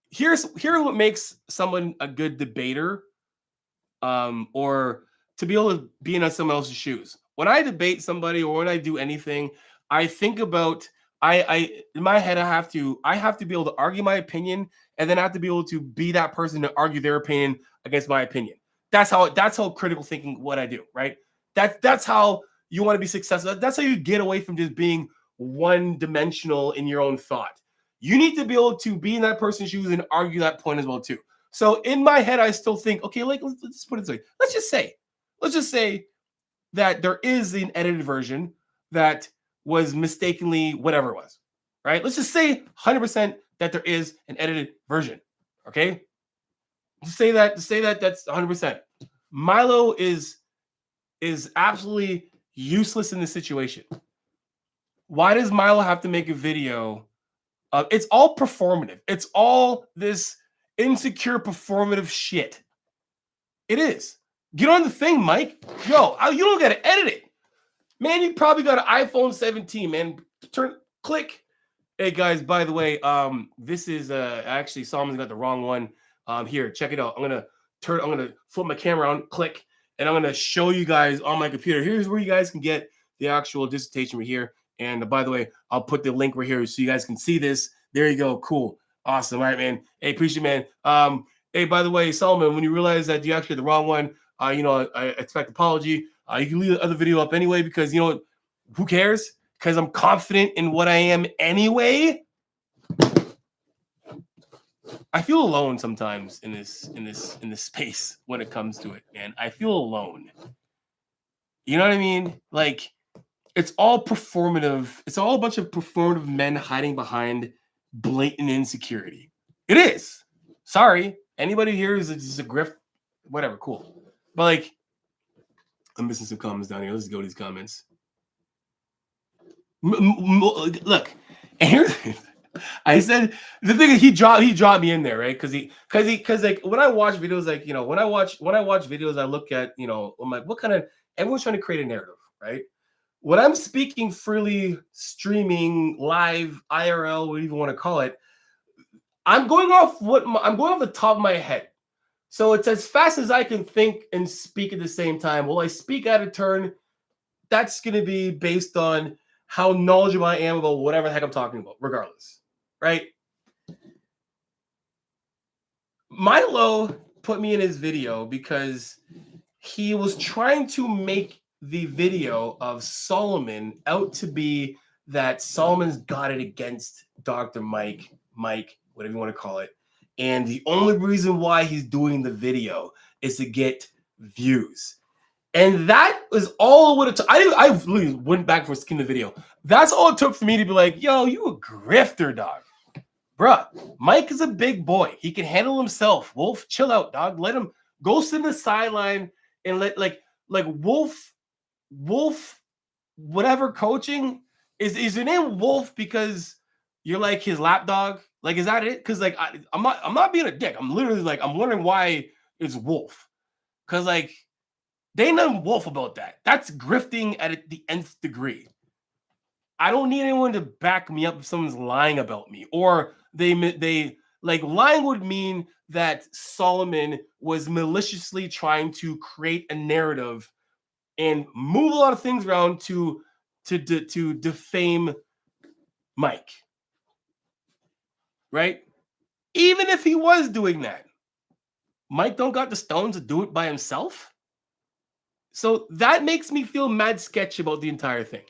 Here's what makes someone a good debater, or to be able to be in someone else's shoes. When I debate somebody or when I do anything, I think about I in my head I have to be able to argue my opinion, and then I have to be able to be that person to argue their opinion against my opinion. That's how critical thinking what I do, right? That's how you want to be successful. That's how you get away from just being one-dimensional in your own thought. you need to be able to be in that person's shoes and argue that point as well too. So in my head, I still think, okay, like let's put it this way. Let's just say that there is an edited version that was mistakenly whatever it was, right? Let's just say 100% that there is an edited version, okay? To say that that's 100%. Milo is absolutely useless in this situation. Why does Milo have to make a video? It's all performative. It's all this insecure performative shit. It is. Get on the thing, Mike. Yo, you don't got to edit it. Man, you probably got an iPhone 17, man. Click. Hey, guys, by the way, this is actually Solomon's got the wrong one. Here, check it out. I'm going to flip my camera on, click, and I'm going to show you guys on my computer. Here's where you guys can get the actual dissertation right here. And by the way, I'll put the link right here so you guys can see this. There you go. Cool. Awesome. All right, man. Hey, appreciate it, man. Hey, by the way, Solomon, when you realize that you actually had the wrong one, I expect apology. You can leave the other video up anyway because, who cares? Because I'm confident in what I am anyway. I feel alone sometimes in this space when it comes to it, and I feel alone. You know what I mean? Like, it's all performative. It's all a bunch of performative men hiding behind blatant insecurity. It is. Sorry. Anybody here is just a grift. Whatever. Cool. But like, I'm missing some comments down here. Let's go to these comments. Look, and here's I said the thing is he dropped me in there, right? Because like when I watch videos, like when I watch videos, I look at I'm like, what kind of everyone's trying to create a narrative, right? When I'm speaking freely, streaming, live, IRL, whatever you want to call it, I'm going off the top of my head. So it's as fast as I can think and speak at the same time. Will I speak out of turn? That's going to be based on how knowledgeable I am about whatever the heck I'm talking about, regardless, right? Milo put me in his video because he was trying to make the video of Solomon out to be that Solomon's got it against Dr. Mike, whatever you want to call it. And the only reason why he's doing the video is to get views. And that was all it took. I literally went back for skin the video. That's all it took for me to be like, yo, you a grifter, dog. Bruh, Mike is a big boy. He can handle himself. Wolf, chill out, dog. Let him go sit in the sideline and let like Wolf, whatever coaching. Is your name Wolf because you're like his lap dog? Like, is that it? Because like I'm not being a dick. I'm literally like, I'm wondering why it's Wolf. Because like they ain't nothing Wolf about that. That's grifting at the nth degree. I don't need anyone to back me up if someone's lying about me. Or they like lying would mean that Solomon was maliciously trying to create a narrative and move a lot of things around to defame Mike. Right? Even if he was doing that, Mike don't got the stones to do it by himself. So that makes me feel mad sketchy about the entire thing,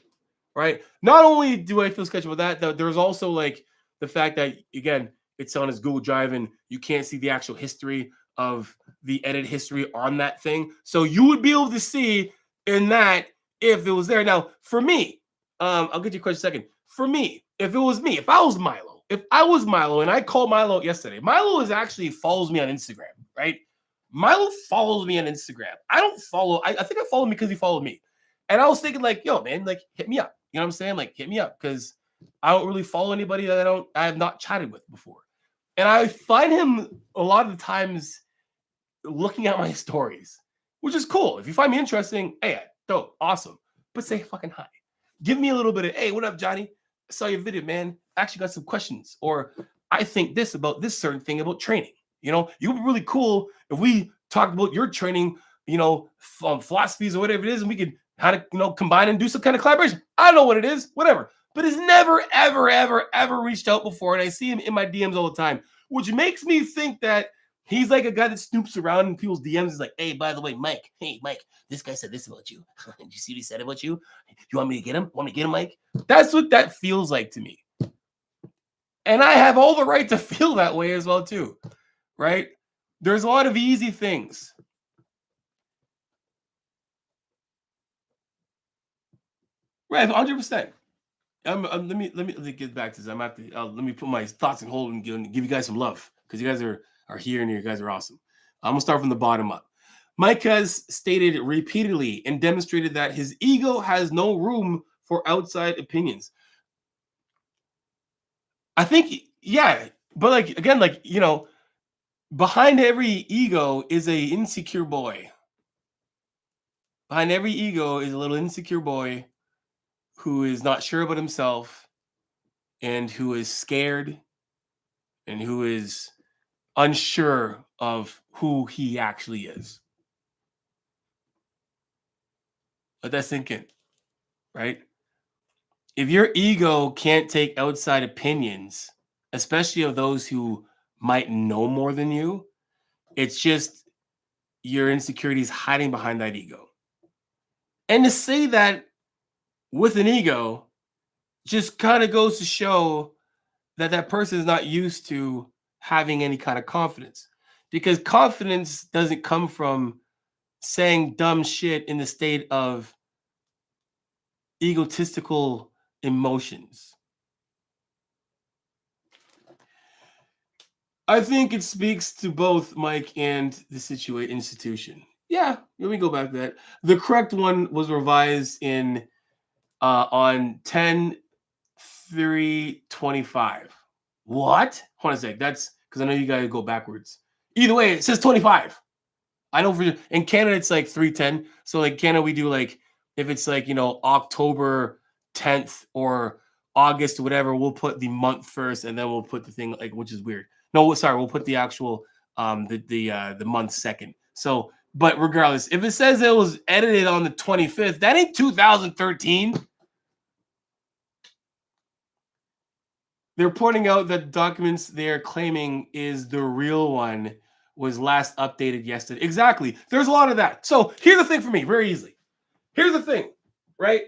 right? Not only do I feel sketchy about that, there's also like the fact that, again, it's on his Google Drive and you can't see the actual history of the edit history on that thing. So you would be able to see in that if it was there. Now, for me, I'll get you a question in a second. For me, if I was Milo and I called Milo yesterday, Milo actually follows me on Instagram, right? Milo follows me on Instagram. I don't follow. I think I follow him because he followed me. And I was thinking like, yo, man, like hit me up. You know what I'm saying? Like hit me up because I don't really follow anybody that I have not chatted with before. And I find him a lot of the times looking at my stories, which is cool. If you find me interesting, hey, dope, awesome. But say fucking hi. Give me a little bit of, hey, what up, Johnny? I saw your video, man. I actually got some questions. Or I think this about this certain thing about training. You know, it would be really cool if we talked about your training, philosophies or whatever it is, and we could how to, combine and do some kind of collaboration. I don't know what it is, whatever. But he's never, ever, ever, ever reached out before. And I see him in my DMs all the time, which makes me think that he's like a guy that snoops around in people's DMs. He's like, hey, by the way, Mike, this guy said this about you. Did you see what he said about you? You want me to get him? Want me to get him, Mike? That's what that feels like to me. And I have all the right to feel that way as well, too. Right? There's a lot of easy things. Right, 100%. Let me get back to this. I'm at the. Let me put my thoughts in hold and give you guys some love because you guys are here and you guys are awesome. I'm gonna start from the bottom up. Mike has stated repeatedly and demonstrated that his ego has no room for outside opinions. I think, yeah, but like again, like behind every ego is a insecure boy. Behind every ego is a little insecure boy who is not sure about himself and who is scared and who is unsure of who he actually is. Let that sink in, right? If your ego can't take outside opinions, especially of those who might know more than you, it's just your insecurities hiding behind that ego. And to say that with an ego just kind of goes to show that that person is not used to having any kind of confidence, because confidence doesn't come from saying dumb shit in the state of egotistical emotions. I think it speaks to both Mike and the institution. Yeah, let me go back to that. The correct one was revised in on 10/3/25. What? Hold on a sec. That's because I know you guys go backwards. Either way, it says 25. I know in Canada it's like 3/10. So like Canada, we do like if it's like October 10th or August or whatever, we'll put the month first and then we'll put the thing like, which is weird. No, sorry, we'll put the actual the month second. So, but regardless, if it says it was edited on the 25th, that ain't 2013. They're pointing out that documents they're claiming is the real one was last updated yesterday. Exactly. There's a lot of that. So here's the thing for me, very easily. Here's the thing, right?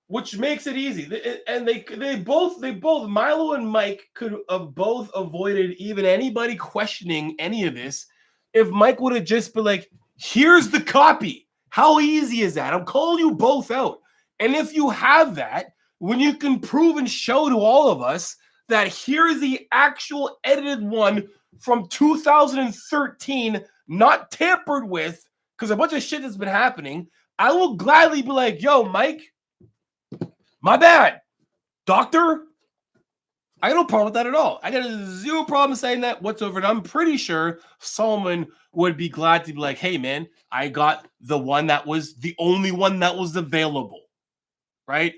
Which makes it easy. And they both Milo and Mike could have both avoided even anybody questioning any of this if Mike would have just been like, here's the copy. How easy is that? I'm calling you both out. And if you have that, when you can prove and show to all of us that here's the actual edited one from 2013, not tampered with, because a bunch of shit has been happening, I will gladly be like, yo, Mike, my bad, doctor. I got no problem with that at all. I got zero problem saying that whatsoever. And I'm pretty sure Solomon would be glad to be like, hey, man, I got the one that was the only one that was available, right?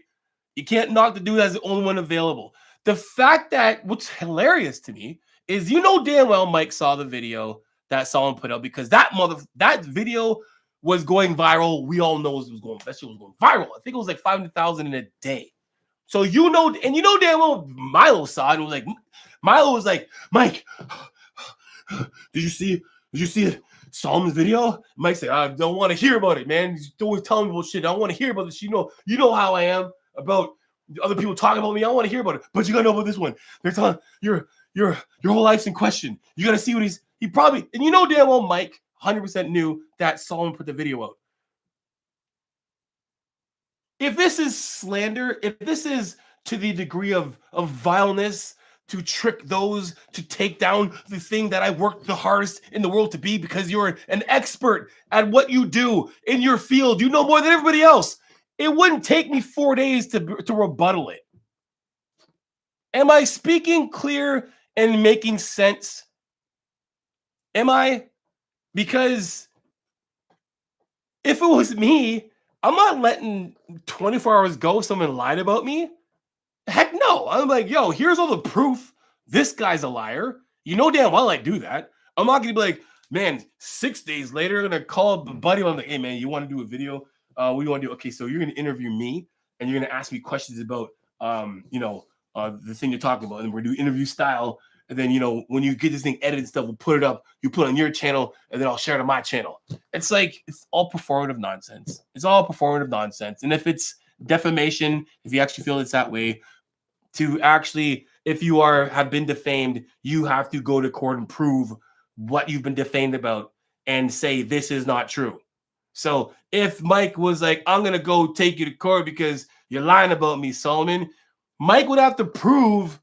You can't knock the dude as the only one available. The fact that what's hilarious to me is damn well Mike saw the video that Solomon put out because that video was going viral. We all know that shit was going viral. I think it was like 500,000 in a day. So damn well Milo saw it and was like, Milo was like, Mike, did you see it? Solomon's video? Mike said, I don't want to hear about it, man. He's always telling me about shit. I don't want to hear about this. You know how I am about other people talking about me. I don't want to hear about it. But you gotta know about this one. They're telling your whole life's in question. You gotta see what he probably, and damn well Mike 100% knew that Solomon put the video out. If this is slander, if this is to the degree of vileness, to trick those, to take down the thing that I worked the hardest in the world to be, because you're an expert at what you do in your field, you know more than everybody else. It wouldn't take me 4 days to rebuttal it. Am I speaking clear and making sense? Am I? Because if it was me, I'm not letting 24 hours go if someone lied about me. Heck no. I'm like, yo, here's all the proof. This guy's a liar. You know damn well I do that. I'm not going to be like, man, 6 days later, I'm going to call up a buddy. I'm like, hey, man, you want to do a video? What do you want to do? Okay, so you're going to interview me, and you're going to ask me questions about, the thing you're talking about. And we're going to do interview style. And then, when you get this thing edited and stuff, we'll put it up. You put it on your channel, and then I'll share it on my channel. It's like, it's all performative nonsense. It's all performative nonsense. And if it's defamation, if you actually feel it's that way, to actually if you have been defamed, you have to go to court and prove what you've been defamed about and say this is not true. So if Mike was like, I'm gonna go take you to court because you're lying about me, Solomon, Mike would have to prove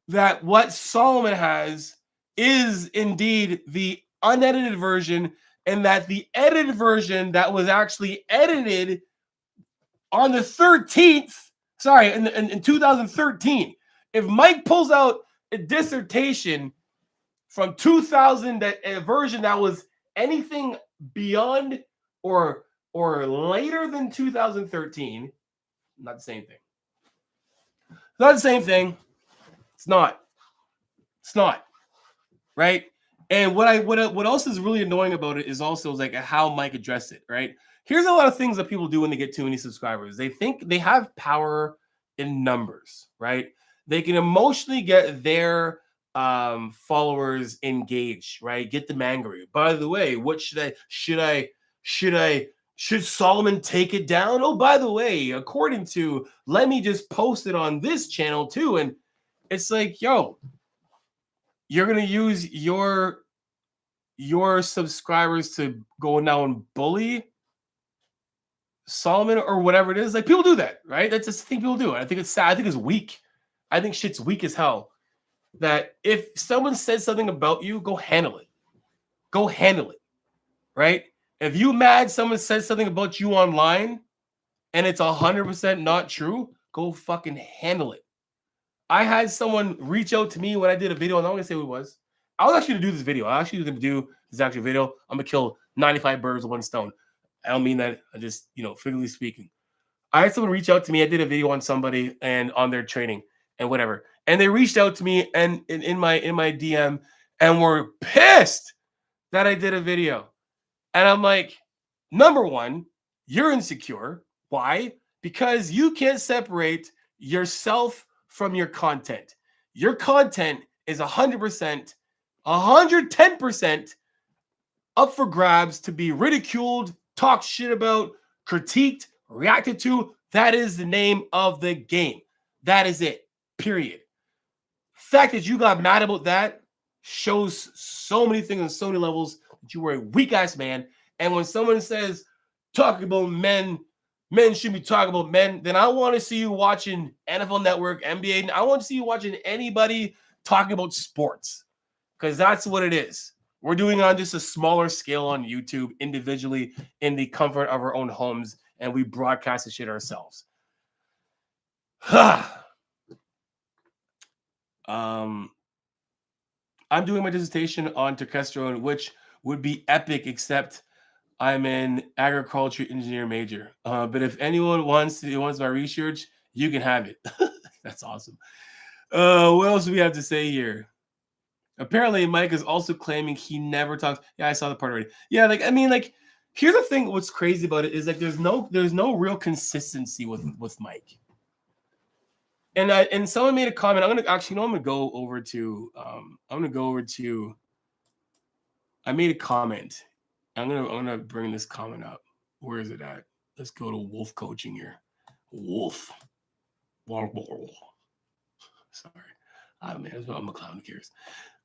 that what Solomon has is indeed the unedited version, and that the edited version that was actually edited on the 13th, in 2013. If Mike pulls out a dissertation from 2000, that a version that was anything beyond or later than 2013, not the same thing. Not the same thing. It's not. It's not. Right? And what else is really annoying about it is also like how Mike addressed it, right? Here's a lot of things that people do when they get too many subscribers. They think they have power in numbers, right? They can emotionally get their followers engaged, right? Get them angry. By the way, what should Solomon take it down? Oh, by the way, according to, let me just post it on this channel too. And it's like, yo, you're gonna use your subscribers to go now and bully Solomon or whatever it is. Like, people do that, right? That's just the thing people do. I think it's sad. I think it's weak. I think shit's weak as hell. That if someone says something about you, go handle it. Go handle it, right? If you mad someone says something about you online and it's 100% not true, go fucking handle it. I had someone reach out to me when I did a video, and I'm not gonna say who it was. I was actually gonna do this video. I actually was gonna do this actual video. I'm gonna kill 95 birds with one stone. I don't mean that. I just, figuratively speaking. I had someone reach out to me. I did a video on somebody and on their training and whatever. And they reached out to me and in my DM and were pissed that I did a video. And I'm like, number one, you're insecure. Why? Because you can't separate yourself from your content. Your content is 100%, 110% up for grabs to be ridiculed, talked shit about, critiqued, reacted to. That is the name of the game. That is it. Period. Fact that you got mad about that shows so many things on so many levels that you were a weak ass man. And when someone says talking about men shouldn't be talking about men, then I want to see you watching NFL Network, NBA. I want to see you watching anybody talking about sports, because that's what it is. We're doing it on just a smaller scale on YouTube, individually in the comfort of our own homes, and we broadcast the shit ourselves. I'm doing my dissertation on testosterone, which would be epic, except I'm an agriculture engineer major. But if anyone wants my research, you can have it. That's awesome. What else do we have to say here? Apparently, Mike is also claiming he never talks. Yeah, I saw the part already. Yeah, here's the thing. What's crazy about it is like there's no real consistency with Mike. And someone made a comment. I'm gonna go over to. I made a comment. I'm gonna bring this comment up. Where is it at? Let's go to Wolf Coaching here. Wolf. Sorry. I'm a clown. Who cares?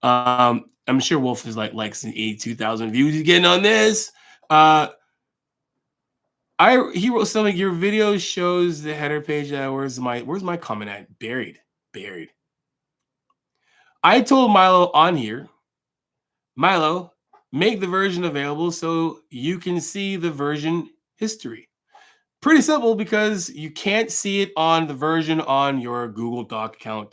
I'm sure Wolf is like likes 82,000 views he's getting on this. He wrote something. Your video shows the header page. Where's my comment at? Buried. I told Milo on here, Milo, make the version available so you can see the version history. Pretty simple, because you can't see it on the version on your Google Doc account. ...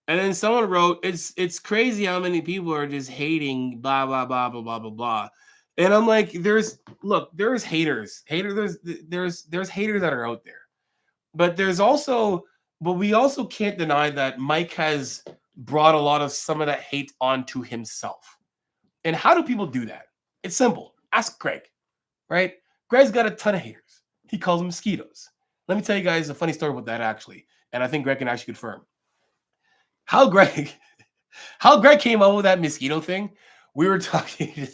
And then someone wrote, it's crazy how many people are just hating blah blah blah blah blah blah blah. And I'm like, there's haters. There's haters that are out there. But we also can't deny that Mike has brought a lot of some of that hate onto himself. And how do people do that? It's simple. Ask Greg, right? Greg's got a ton of haters. He calls them mosquitoes. Let me tell you guys a funny story about that, actually. And I think Greg can actually confirm. How Greg came up with that mosquito thing. We were talking.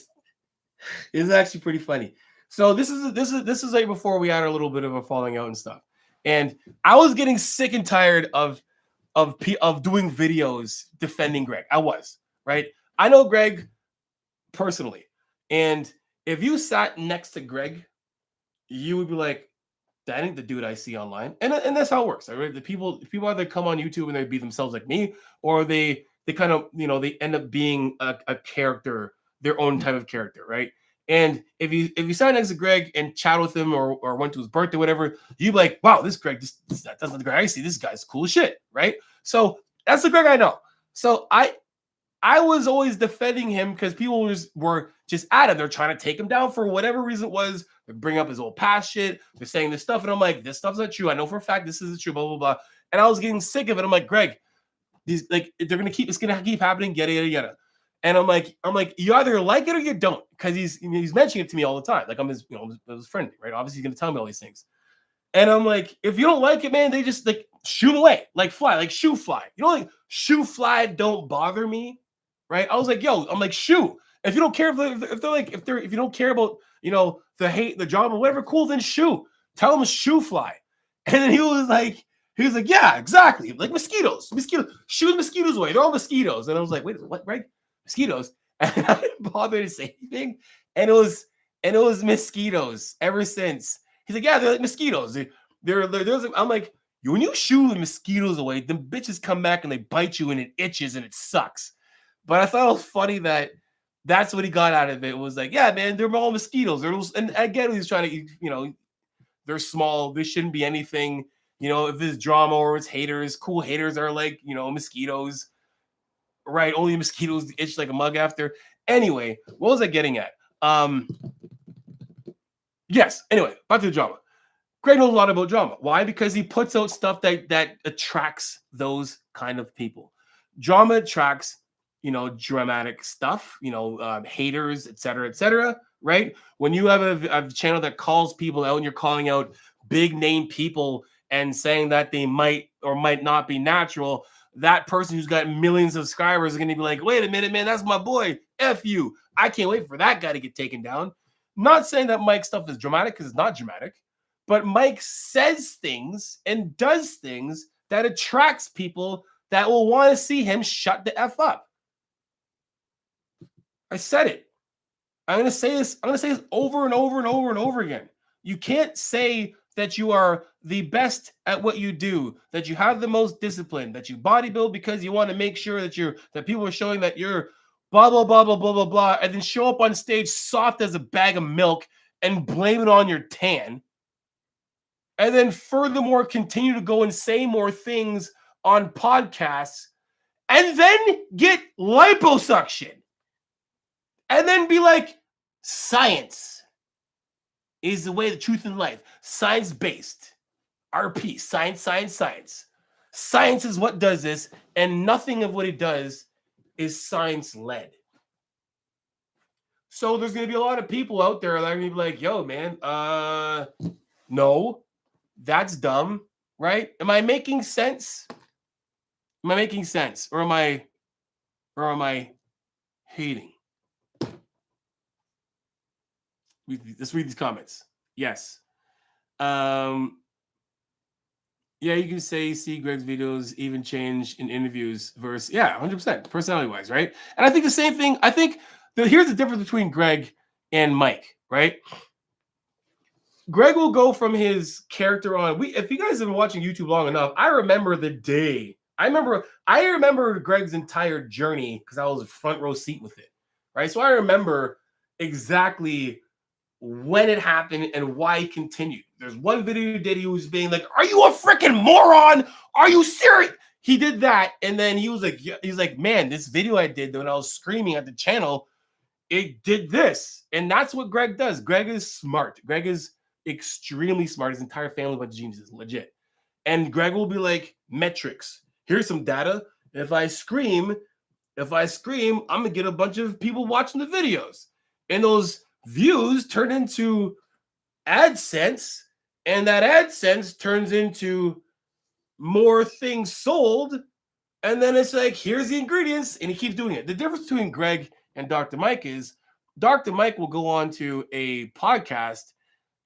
It's actually pretty funny. So this is like before we had a little bit of a falling out and stuff. And I was getting sick and tired of doing videos defending Greg. I was, right? I know Greg personally. And if you sat next to Greg, you would be like, that ain't the dude I see online. And that's how it works. Right? The people either come on YouTube and they be themselves like me, or they kind of, they end up being a character, their own type of character, right? And if you sat next to Greg and chat with him or went to his birthday, whatever, you'd be like, wow, this Greg, that's not the Greg I see. This guy's cool as shit, right? So that's the Greg I know. So I was always defending him because people were just at him. They're trying to take him down for whatever reason it was. They bring up his old past shit. They're saying this stuff. And I'm like, this stuff's not true. I know for a fact this isn't true, blah, blah, blah. And I was getting sick of it. I'm like, Greg, it's going to keep happening, yada, yada, yada. And I'm like, you either like it or you don't. Because he's mentioning it to me all the time. Like I'm his friend, right? Obviously he's going to tell me all these things. And I'm like, if you don't like it, man, they just like shoot away, like fly, like shoe fly. Like shoe fly don't bother me. Right? I was like, yo, I'm like, shoo. If you don't care if you don't care about, the hate, the drama, whatever, cool, then shoo. Tell them shoe fly. And then he was like, yeah, exactly. Like mosquitoes. Shoot mosquitoes away. They're all mosquitoes. And I was like, wait, what, right? Mosquitoes. And I didn't bother to say anything. And it was mosquitoes ever since. He's like, yeah, they're like mosquitoes. I'm like, when you shoo the mosquitoes away, them bitches come back and they bite you and it itches and it sucks. But I thought it was funny that that's what he got out of it. It was like, yeah, man, they're all mosquitoes. And again, he's trying to, they're small. There shouldn't be anything, if it's drama or it's haters, cool haters are like, mosquitoes, right? Only mosquitoes itch like a mug after. Anyway, what was I getting at? Yes. Anyway, back to the drama. Greg knows a lot about drama. Why? Because he puts out stuff that attracts those kind of people. Drama attracts, dramatic stuff, haters, et cetera, right? When you have a channel that calls people out and you're calling out big name people and saying that they might or might not be natural, that person who's got millions of subscribers is going to be like, wait a minute, man, that's my boy. F you. I can't wait for that guy to get taken down. Not saying that Mike's stuff is dramatic because it's not dramatic, but Mike says things and does things that attracts people that will want to see him shut the F up. I said it. I'm going to say this over and over and over and over again. You can't say that you are the best at what you do, that you have the most discipline, that you bodybuild because you want to make sure that people are showing that you're blah, blah, blah, blah, blah, blah, blah, and then show up on stage soft as a bag of milk and blame it on your tan. And then furthermore, continue to go and say more things on podcasts and then get liposuction. And then be like, science is the way, the truth in life. Science-based. RP. Science, science, science. Science is what does this, and nothing of what it does is science-led. So there's going to be a lot of people out there that are going to be like, yo, man, no, that's dumb, right? Am I making sense? Am I making sense? Or am I hating? Let's read these comments. Yes. Yeah, you can say see Greg's videos even change in interviews versus 100% personality wise, right? And I think the same thing. I think here's the difference between Greg and Mike, right? Greg will go from his character on. If you guys have been watching YouTube long enough, I remember the day. I remember Greg's entire journey because I was front row seat with it, right? So I remember exactly when it happened and why he continued. There's one video he did, he was being like, are you a freaking moron? Are you serious? He did that. And then he's like, man, this video I did when I was screaming at the channel, it did this. And that's what Greg does. Greg is smart. Greg is extremely smart. His entire family bunch of geniuses, legit. And Greg will be like, metrics. Here's some data. If I scream, I'm gonna get a bunch of people watching the videos. And those views turn into AdSense, and that AdSense turns into more things sold. And then it's like, here's the ingredients, and he keeps doing it. The difference between Greg and Dr. Mike is Dr. Mike will go on to a podcast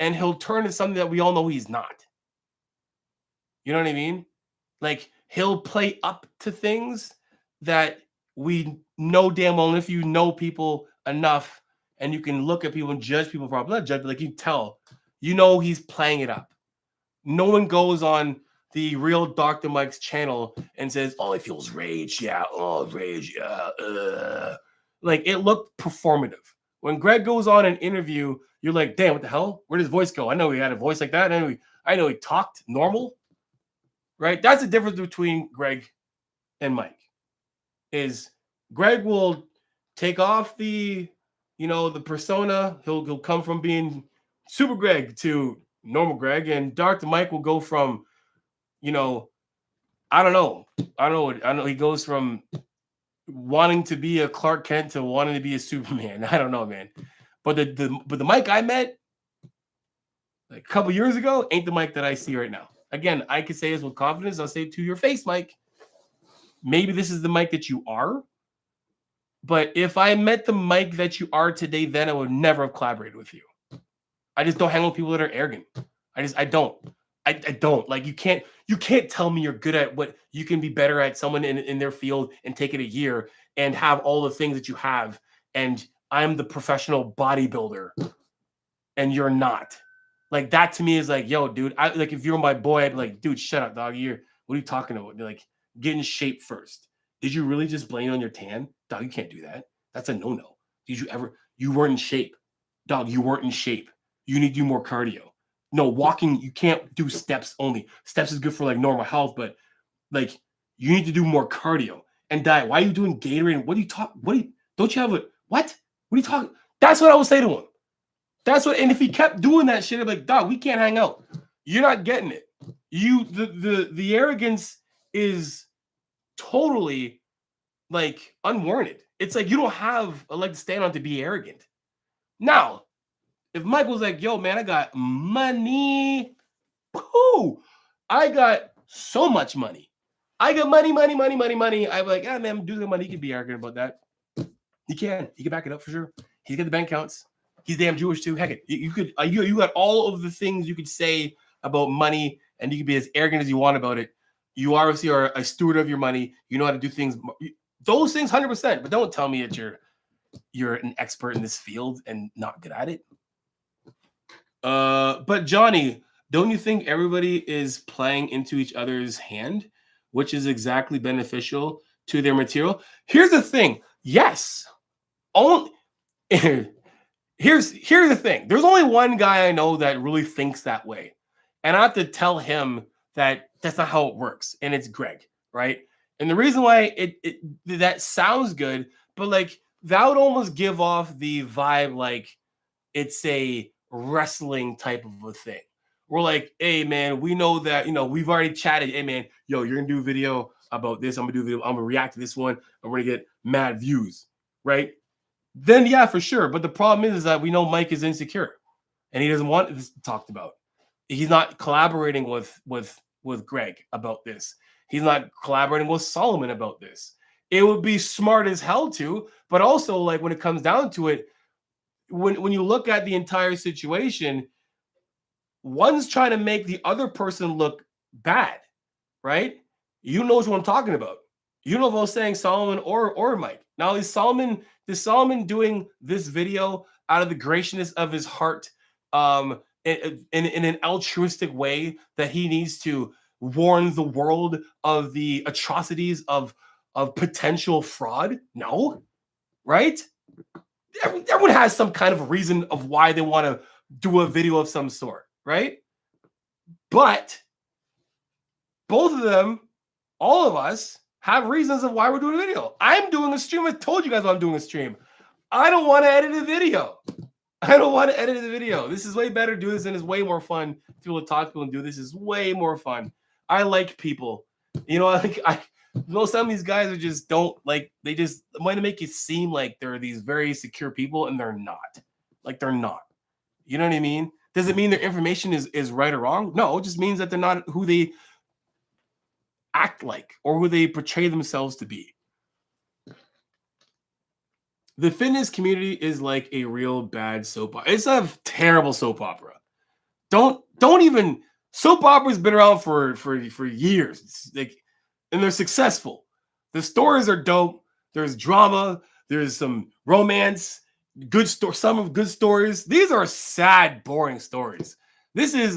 and he'll turn to something that we all know he's not. You know what I mean? Like he'll play up to things that we know damn well. And if you know people enough and you can look at people and judge people properly, not judge, but like you tell, you know he's playing it up. No one goes on the real Dr. Mike's channel and says, "Oh, he feels rage, yeah. Oh, rage, yeah." Like it looked performative. When Greg goes on an interview, you're like, "Damn, what the hell? Where did his voice go? I know he had a voice like that. I know he talked normal, right?" That's the difference between Greg and Mike. Is Greg will take off the, the persona. He'll come from being Super Greg to normal Greg, and Dr. Mike will go from, I don't know. I don't know. He goes from wanting to be a Clark Kent to wanting to be a Superman. I don't know, man. But the Mike I met like a couple years ago ain't the Mike that I see right now. Again, I could say this with confidence. I'll say it to your face, Mike. Maybe this is the Mike that you are. But if I met the Mike that you are today, then I would never have collaborated with you. I just don't hang with people that are arrogant. I don't. I don't. Like you can't tell me you're good at what you can be better at someone in their field and take it a year and have all the things that you have. And I'm the professional bodybuilder and you're not. Like that to me is like, yo, dude, like if you're my boy, I'd be like, dude, shut up, dog. What are you talking about? You're like, get in shape first. Did you really just blame on your tan? Dog, you can't do that. That's a no-no. You weren't in shape. Dog, you weren't in shape. You need to do more cardio. No, walking, you can't do steps only. Steps is good for like normal health, but like you need to do more cardio and diet. Why are you doing Gatorade? What do you talk? Don't you have a, what? What are you talking? That's what I would say to him. And if he kept doing that shit, I'd be like, dog, we can't hang out. You're not getting it. The arrogance is totally like unwarranted. It's like you don't have a leg to stand on to be arrogant. Now, if Mike was like, yo, man, I got money. I got so much money. I got money. I'd be like, yeah, man, dude, got money. He can be arrogant about that. He can back it up for sure. He's got the bank accounts. He's damn Jewish too. Heck, you got all of the things you could say about money, and you can be as arrogant as you want about it. You obviously are a steward of your money. You know how to do things. Those things, 100%. But don't tell me that you're an expert in this field and not good at it. But Johnny, don't you think everybody is playing into each other's hand, which is exactly beneficial to their material? Here's the thing. Yes. Here's the thing. There's only one guy I know that really thinks that way. And I have to tell him that that's not how it works. And it's Greg, right? And the reason why that sounds good, but like that would almost give off the vibe like it's a wrestling type of a thing. We're like, hey man, we know that, we've already chatted. Hey man, yo, you're gonna do a video about this. I'm gonna react to this one, and we're gonna get mad views, right? Then yeah, for sure. But the problem is that we know Mike is insecure and he doesn't want this talked about. He's not collaborating with Greg about this. He's not collaborating with Solomon about this. It would be smart as hell to, but also like when it comes down to it, when you look at the entire situation, one's trying to make the other person look bad, right? You know what I'm talking about. You know if I was saying Solomon or Mike. Now is Solomon doing this video out of the graciousness of his heart, in an altruistic way that he needs to warn the world of the atrocities of potential fraud? No, right? Everyone has some kind of reason of why they want to do a video of some sort, right? But both of them, all of us, have reasons of why we're doing a video. I'm doing a stream. I told you guys I'm doing a stream. I don't want to edit a video. This is way better to do this, and it's way more fun to be able to talk to people and do this. Is way more fun. I like people. Some of these guys are just don't like. They just want to make it seem like they're these very secure people, and they're not. Like they're not. You know what I mean? Does it mean their information is right or wrong? No, it just means that they're not who they act like or who they portray themselves to be. The fitness community is like a real bad soap opera. It's a terrible soap opera. Don't even Soap operas been around for years. It's like, and they're successful. The stories are dope. There's drama. There's some romance. Good story. Some of good stories. These are sad, boring stories. This is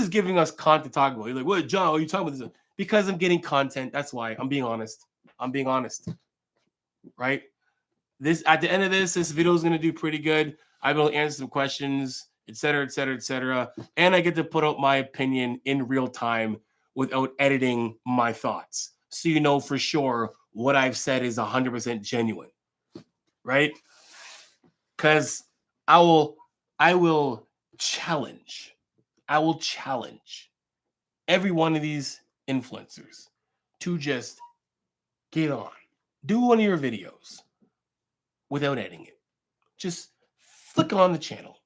giving us content to talk about. You're like, what, John? What are you talking about this? Because I'm getting content. That's why. I'm being honest. Right? This at the end of this video is gonna do pretty good. I will answer some questions, etc., etc., etc. And I get to put out my opinion in real time without editing my thoughts. So you know for sure what I've said is 100% genuine. Right? Because I will challenge every one of these influencers to just get on, do one of your videos without editing it. Just flick on the channel,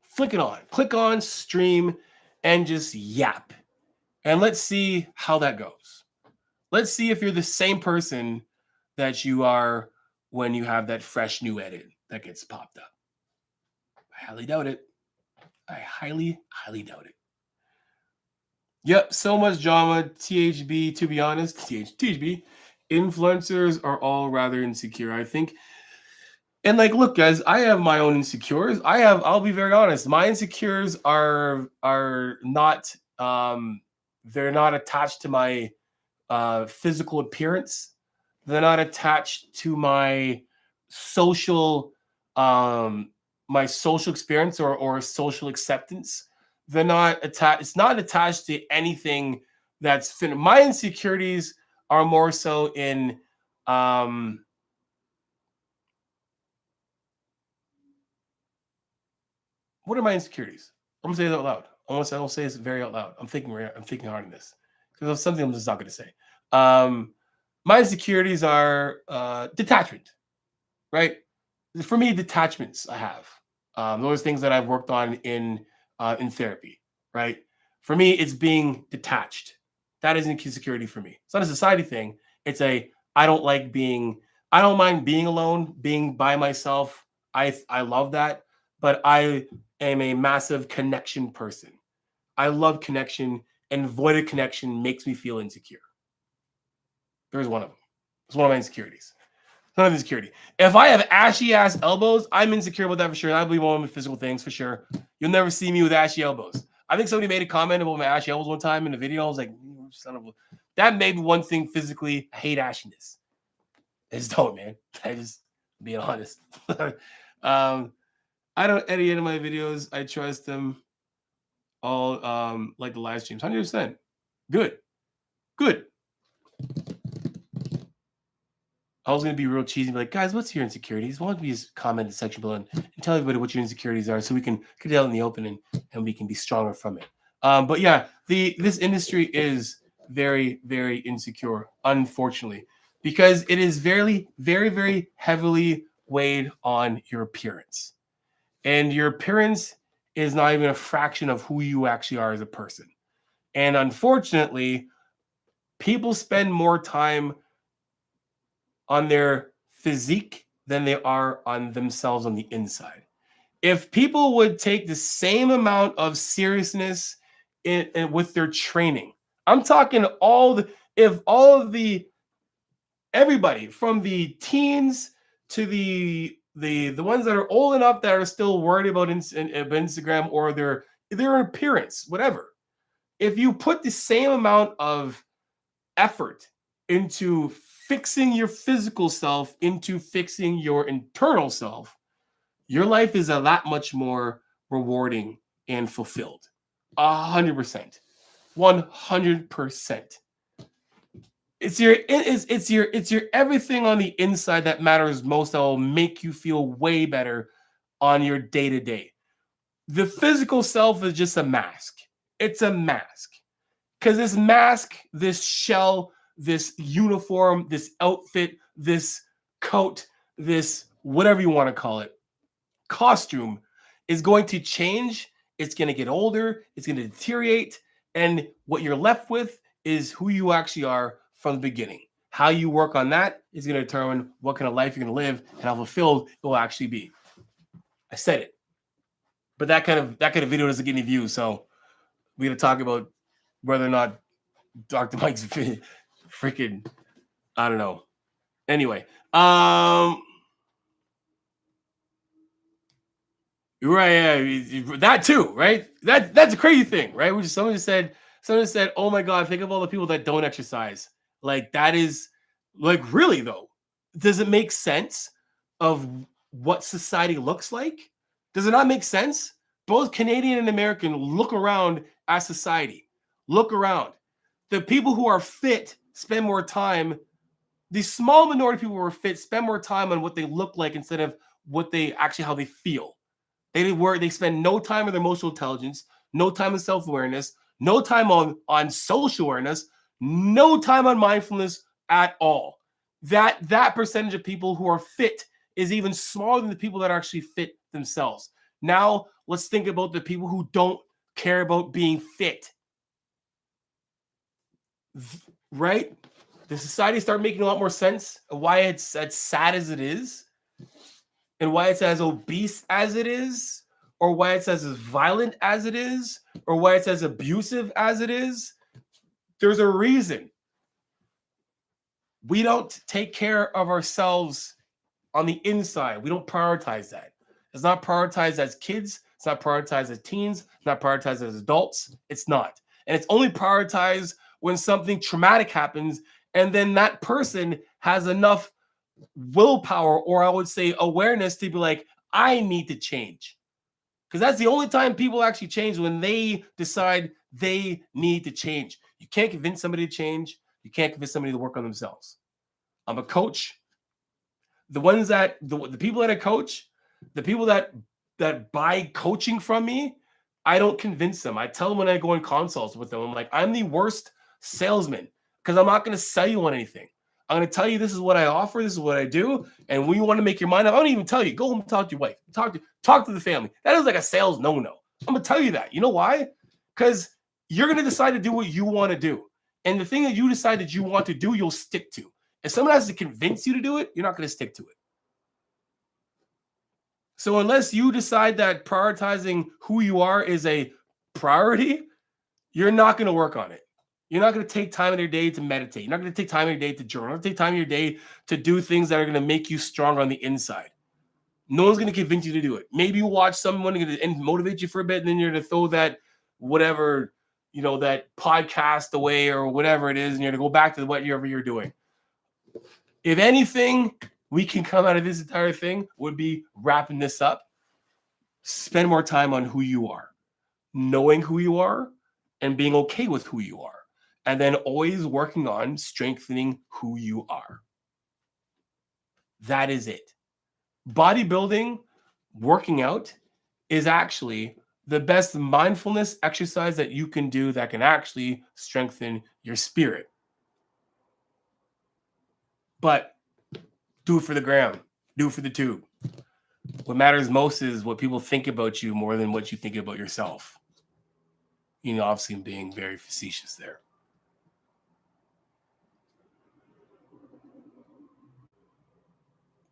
flick it on, click on stream, and just yap. And let's see how that goes. Let's see if you're the same person that you are when you have that fresh new edit that gets popped up. I highly doubt it. I highly doubt it. Yep, so much drama. THB, to be honest, THB, influencers are all rather insecure, I think. And like, look, guys, I have my own insecures. I'll be very honest. My insecures are not they're not attached to my physical appearance. They're not attached to my social experience or social acceptance. They're not attached. It's not attached to anything that's my insecurities are more so in what are my insecurities? I'm gonna say it out loud. I don't say this very out loud. I'm thinking hard on this because of something I'm just not gonna say. My insecurities are detachment, right? For me, detachments I have. Those things that I've worked on in therapy, right? For me, it's being detached. That is insecurity for me. It's not a society thing. It's I don't mind being alone, being by myself. I love that, but I am a massive connection person. I love connection, and voided connection makes me feel insecure. There's one of them. It's one of my insecurities. None of insecurity. If I have ashy ass elbows, I'm insecure about that for sure. I believe one of my physical things for sure. You'll never see me with ashy elbows. I think somebody made a comment about my ashy elbows one time in the video. I was like, son of a. That made one thing physically. I hate ashiness. I just don't, man. I just being honest. I don't edit any of my videos. I trust them all like the live streams. 100%. Good. I was going to be real cheesy and be like, guys, what's your insecurities? Why don't we just comment in the section below and tell everybody what your insecurities are so we can get it out in the open and we can be stronger from it. But yeah, this industry is very, very insecure, unfortunately, because it is very, very, very heavily weighed on your appearance. And your appearance is not even a fraction of who you actually are as a person. And unfortunately, people spend more time on their physique than they are on themselves on the inside. If people would take the same amount of seriousness with their training, I'm talking everybody from the teens to the ones that are old enough that are still worried about Instagram or their appearance, whatever. If you put the same amount of effort into fixing your physical self, into fixing your internal self, your life is a lot much more rewarding and fulfilled. 100%. 100%. It's your everything on the inside that matters most, that will make you feel way better on your day-to-day. The physical self is just a mask. It's a mask. Because this mask, this shell, this uniform, this outfit, this coat, this whatever you want to call it, costume is going to change. It's going to get older. It's going to deteriorate. And what you're left with is who you actually are from the beginning. How you work on that is going to determine what kind of life you're going to live and how fulfilled it will actually be. I said it. But that kind of video doesn't get any views. So we're gonna talk about whether or not Dr. Mike's freaking, I don't know. Anyway, right, yeah, that too, right? That's a crazy thing, right? Someone just said, oh my God, think of all the people that don't exercise. Like that is like really though. Does it make sense of what society looks like? Does it not make sense? Both Canadian and American look around at society. Look around. The people who are fit spend more time. The small minority of people who are fit spend more time on what they look like instead of what they actually how they feel. They spend no time on their emotional intelligence, no time on self-awareness, no time on social awareness, no time on mindfulness at all. That percentage of people who are fit is even smaller than the people that are actually fit themselves. Now, let's think about the people who don't care about being fit. Right? The society start making a lot more sense of why it's as sad as it is, and why it's as obese as it is, or why it's as violent as it is, or why it's as abusive as it is. There's a reason. We don't take care of ourselves on the inside. We don't prioritize that. It's not prioritized as kids. It's not prioritized as teens. It's not prioritized as adults. It's not. And it's only prioritized when something traumatic happens, and then that person has enough willpower, or I would say awareness, to be like, I need to change. Because that's the only time people actually change, when they decide they need to change. You can't convince somebody to change. You can't convince somebody to work on themselves. I'm a coach. The ones that the people that I coach, the people that buy coaching from me, I don't convince them. I tell them when I go in consults with them, I'm like, I'm the worst salesman because I'm not going to sell you on anything. I'm going to tell you this is what I offer, this is what I do, and when you want to make your mind up, I don't even tell you. Go home and talk to your wife. Talk to the family. That is like a sales no-no. I'm going to tell you that. You know why? Because you're going to decide to do what you want to do. And the thing that you decide that you want to do, you'll stick to. If someone has to convince you to do it, you're not going to stick to it. So unless you decide that prioritizing who you are is a priority, you're not going to work on it. You're not going to take time in your day to meditate. You're not going to take time in your day to journal. You're not going to take time in your day to do things that are going to make you stronger on the inside. No one's going to convince you to do it. Maybe you watch someone and motivate you for a bit, and then you're going to throw that whatever, that podcast away or whatever it is, and you're going to go back to whatever you're doing. If anything we can come out of this entire thing would be wrapping this up. Spend more time on who you are, knowing who you are, and being okay with who you are. And then always working on strengthening who you are. That is it. Bodybuilding, working out, is actually the best mindfulness exercise that you can do that can actually strengthen your spirit. But do it for the gram. Do it for the tube. What matters most is what people think about you more than what you think about yourself. Obviously I'm being very facetious there.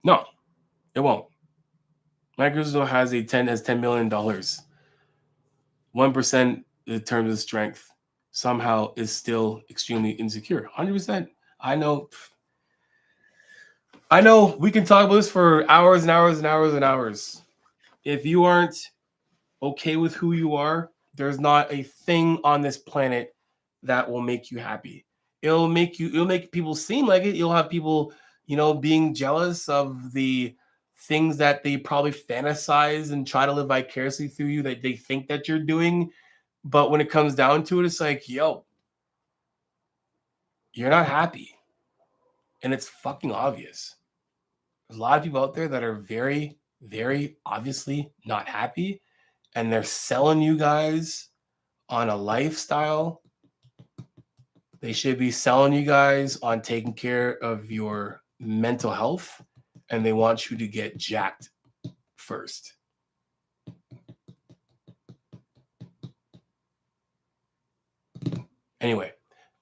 No, it won't. Microsoft has $10 million. 1% in terms of strength somehow is still extremely insecure. 100%. I know we can talk about this for hours and hours and hours and hours. If you aren't okay with who you are, there's not a thing on this planet that will make you happy. It'll make people seem like it. You'll have people, being jealous of the things that they probably fantasize and try to live vicariously through you that they think that you're doing. But when it comes down to it, it's like, yo, you're not happy. And it's fucking obvious. There's a lot of people out there that are very, very obviously not happy. And they're selling you guys on a lifestyle. They should be selling you guys on taking care of your mental health. And they want you to get jacked first. Anyway,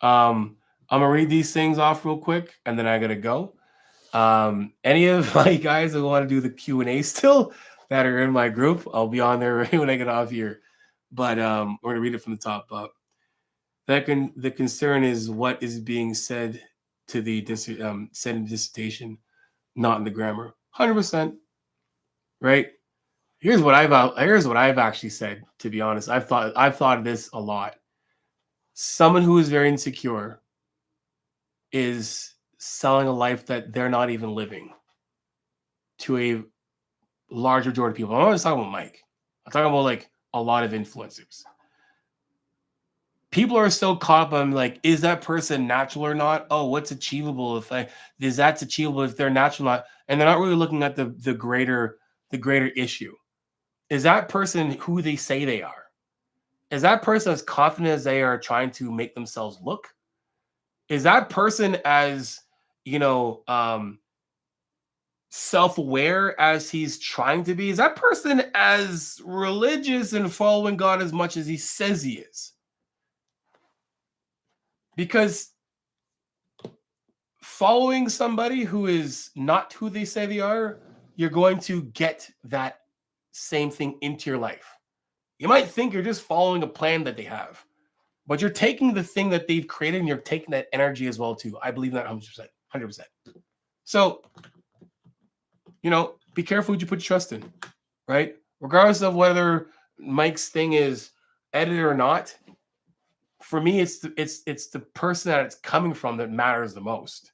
I'm going to read these things off real quick, and then I got to go. Any of my guys that want to do the Q&A still that are in my group, I'll be on there when I get off here. But we're gonna read it from the top up. The concern is what is being said to the said in dissertation, not in the grammar. 100%. Right. Here's what I've actually said. To be honest, I've thought of this a lot. Someone who is very insecure is selling a life that they're not even living to a large majority of people. I'm not just talking about Mike. I'm talking about like a lot of influencers. People are so caught up on like, is that person natural or not? Oh, what's achievable is that's achievable if they're natural or not? And they're not really looking at the greater issue. Is that person who they say they are? Is that person as confident as they are trying to make themselves look? Is that person as, you know, self-aware as he's trying to be? Is that person as religious and following God as much as he says he is? Because following somebody who is not who they say they are, you're going to get that same thing into your life. You might think you're just following a plan that they have, but you're taking the thing that they've created and you're taking that energy as well too. I believe that 100%. 100%. So, you know, be careful what you put your trust in, right? Regardless of whether Mike's thing is edited or not, for me, it's the person that it's coming from that matters the most.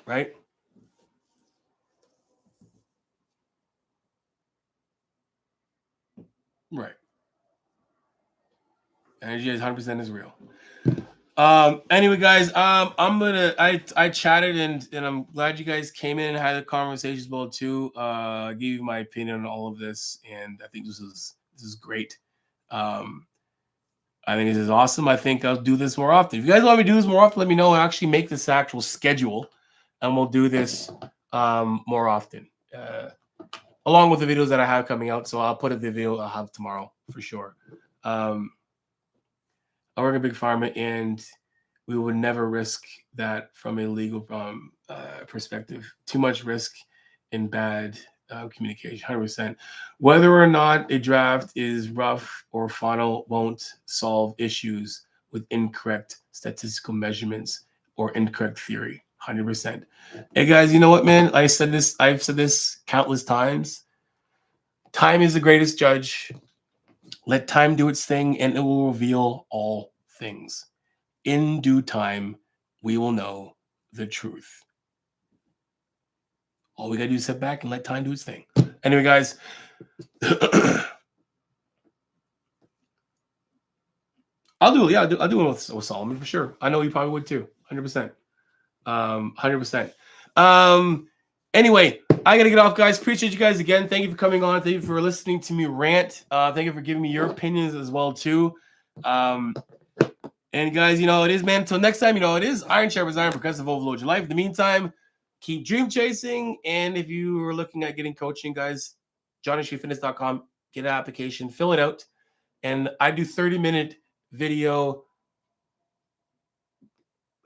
Right? Right. Energy is 100% is real. Anyway, guys, I chatted and I'm glad you guys came in and had a conversation as well too. I gave you my opinion on all of this, and I think this is great. I think this is awesome. I think I'll do this more often. If you guys want me to do this more often, let me know. I'll actually make this actual schedule, and we'll do this more often, along with the videos that I have coming out. So I'll put a video I'll have tomorrow for sure. I work at Big Pharma, and we would never risk that from a legal perspective. Too much risk in bad communication, 100%. Whether or not a draft is rough or final won't solve issues with incorrect statistical measurements or incorrect theory, 100%. Hey guys, you know what, man? I've said this countless times. Time is the greatest judge. Let time do its thing, and it will reveal all things. In due time, we will know the truth. All we got to do is sit back and let time do its thing. Anyway, guys, I'll do it with Solomon for sure. I know you probably would too, 100%. 100%. Anyway, I got to get off, guys. Appreciate you guys again. Thank you for coming on. Thank you for listening to me rant. Thank you for giving me your opinions as well too. And guys, you know it is, man. Until next time, you know it is Iron Sharpens Iron, progressive overload your life. In the meantime, keep dream chasing. And if you are looking at getting coaching, guys, johnnyshfitness.com, get an application, fill it out. And I do 30-minute video,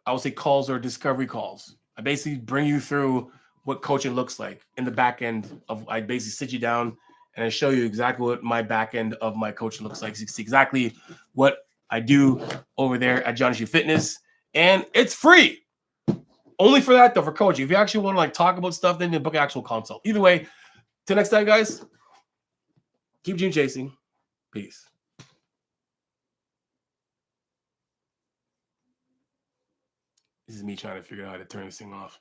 I would say calls or discovery calls. I basically bring you through what coaching looks like in the back end of, I basically sit you down and I show you exactly what my back end of my coaching looks like. You see exactly what I do over there at Johnny G Fitness, and it's free. Only for that though, for coaching. If you actually want to like talk about stuff, then you book an actual consult. Either way, till next time, guys. Keep dream chasing. Peace. This is me trying to figure out how to turn this thing off.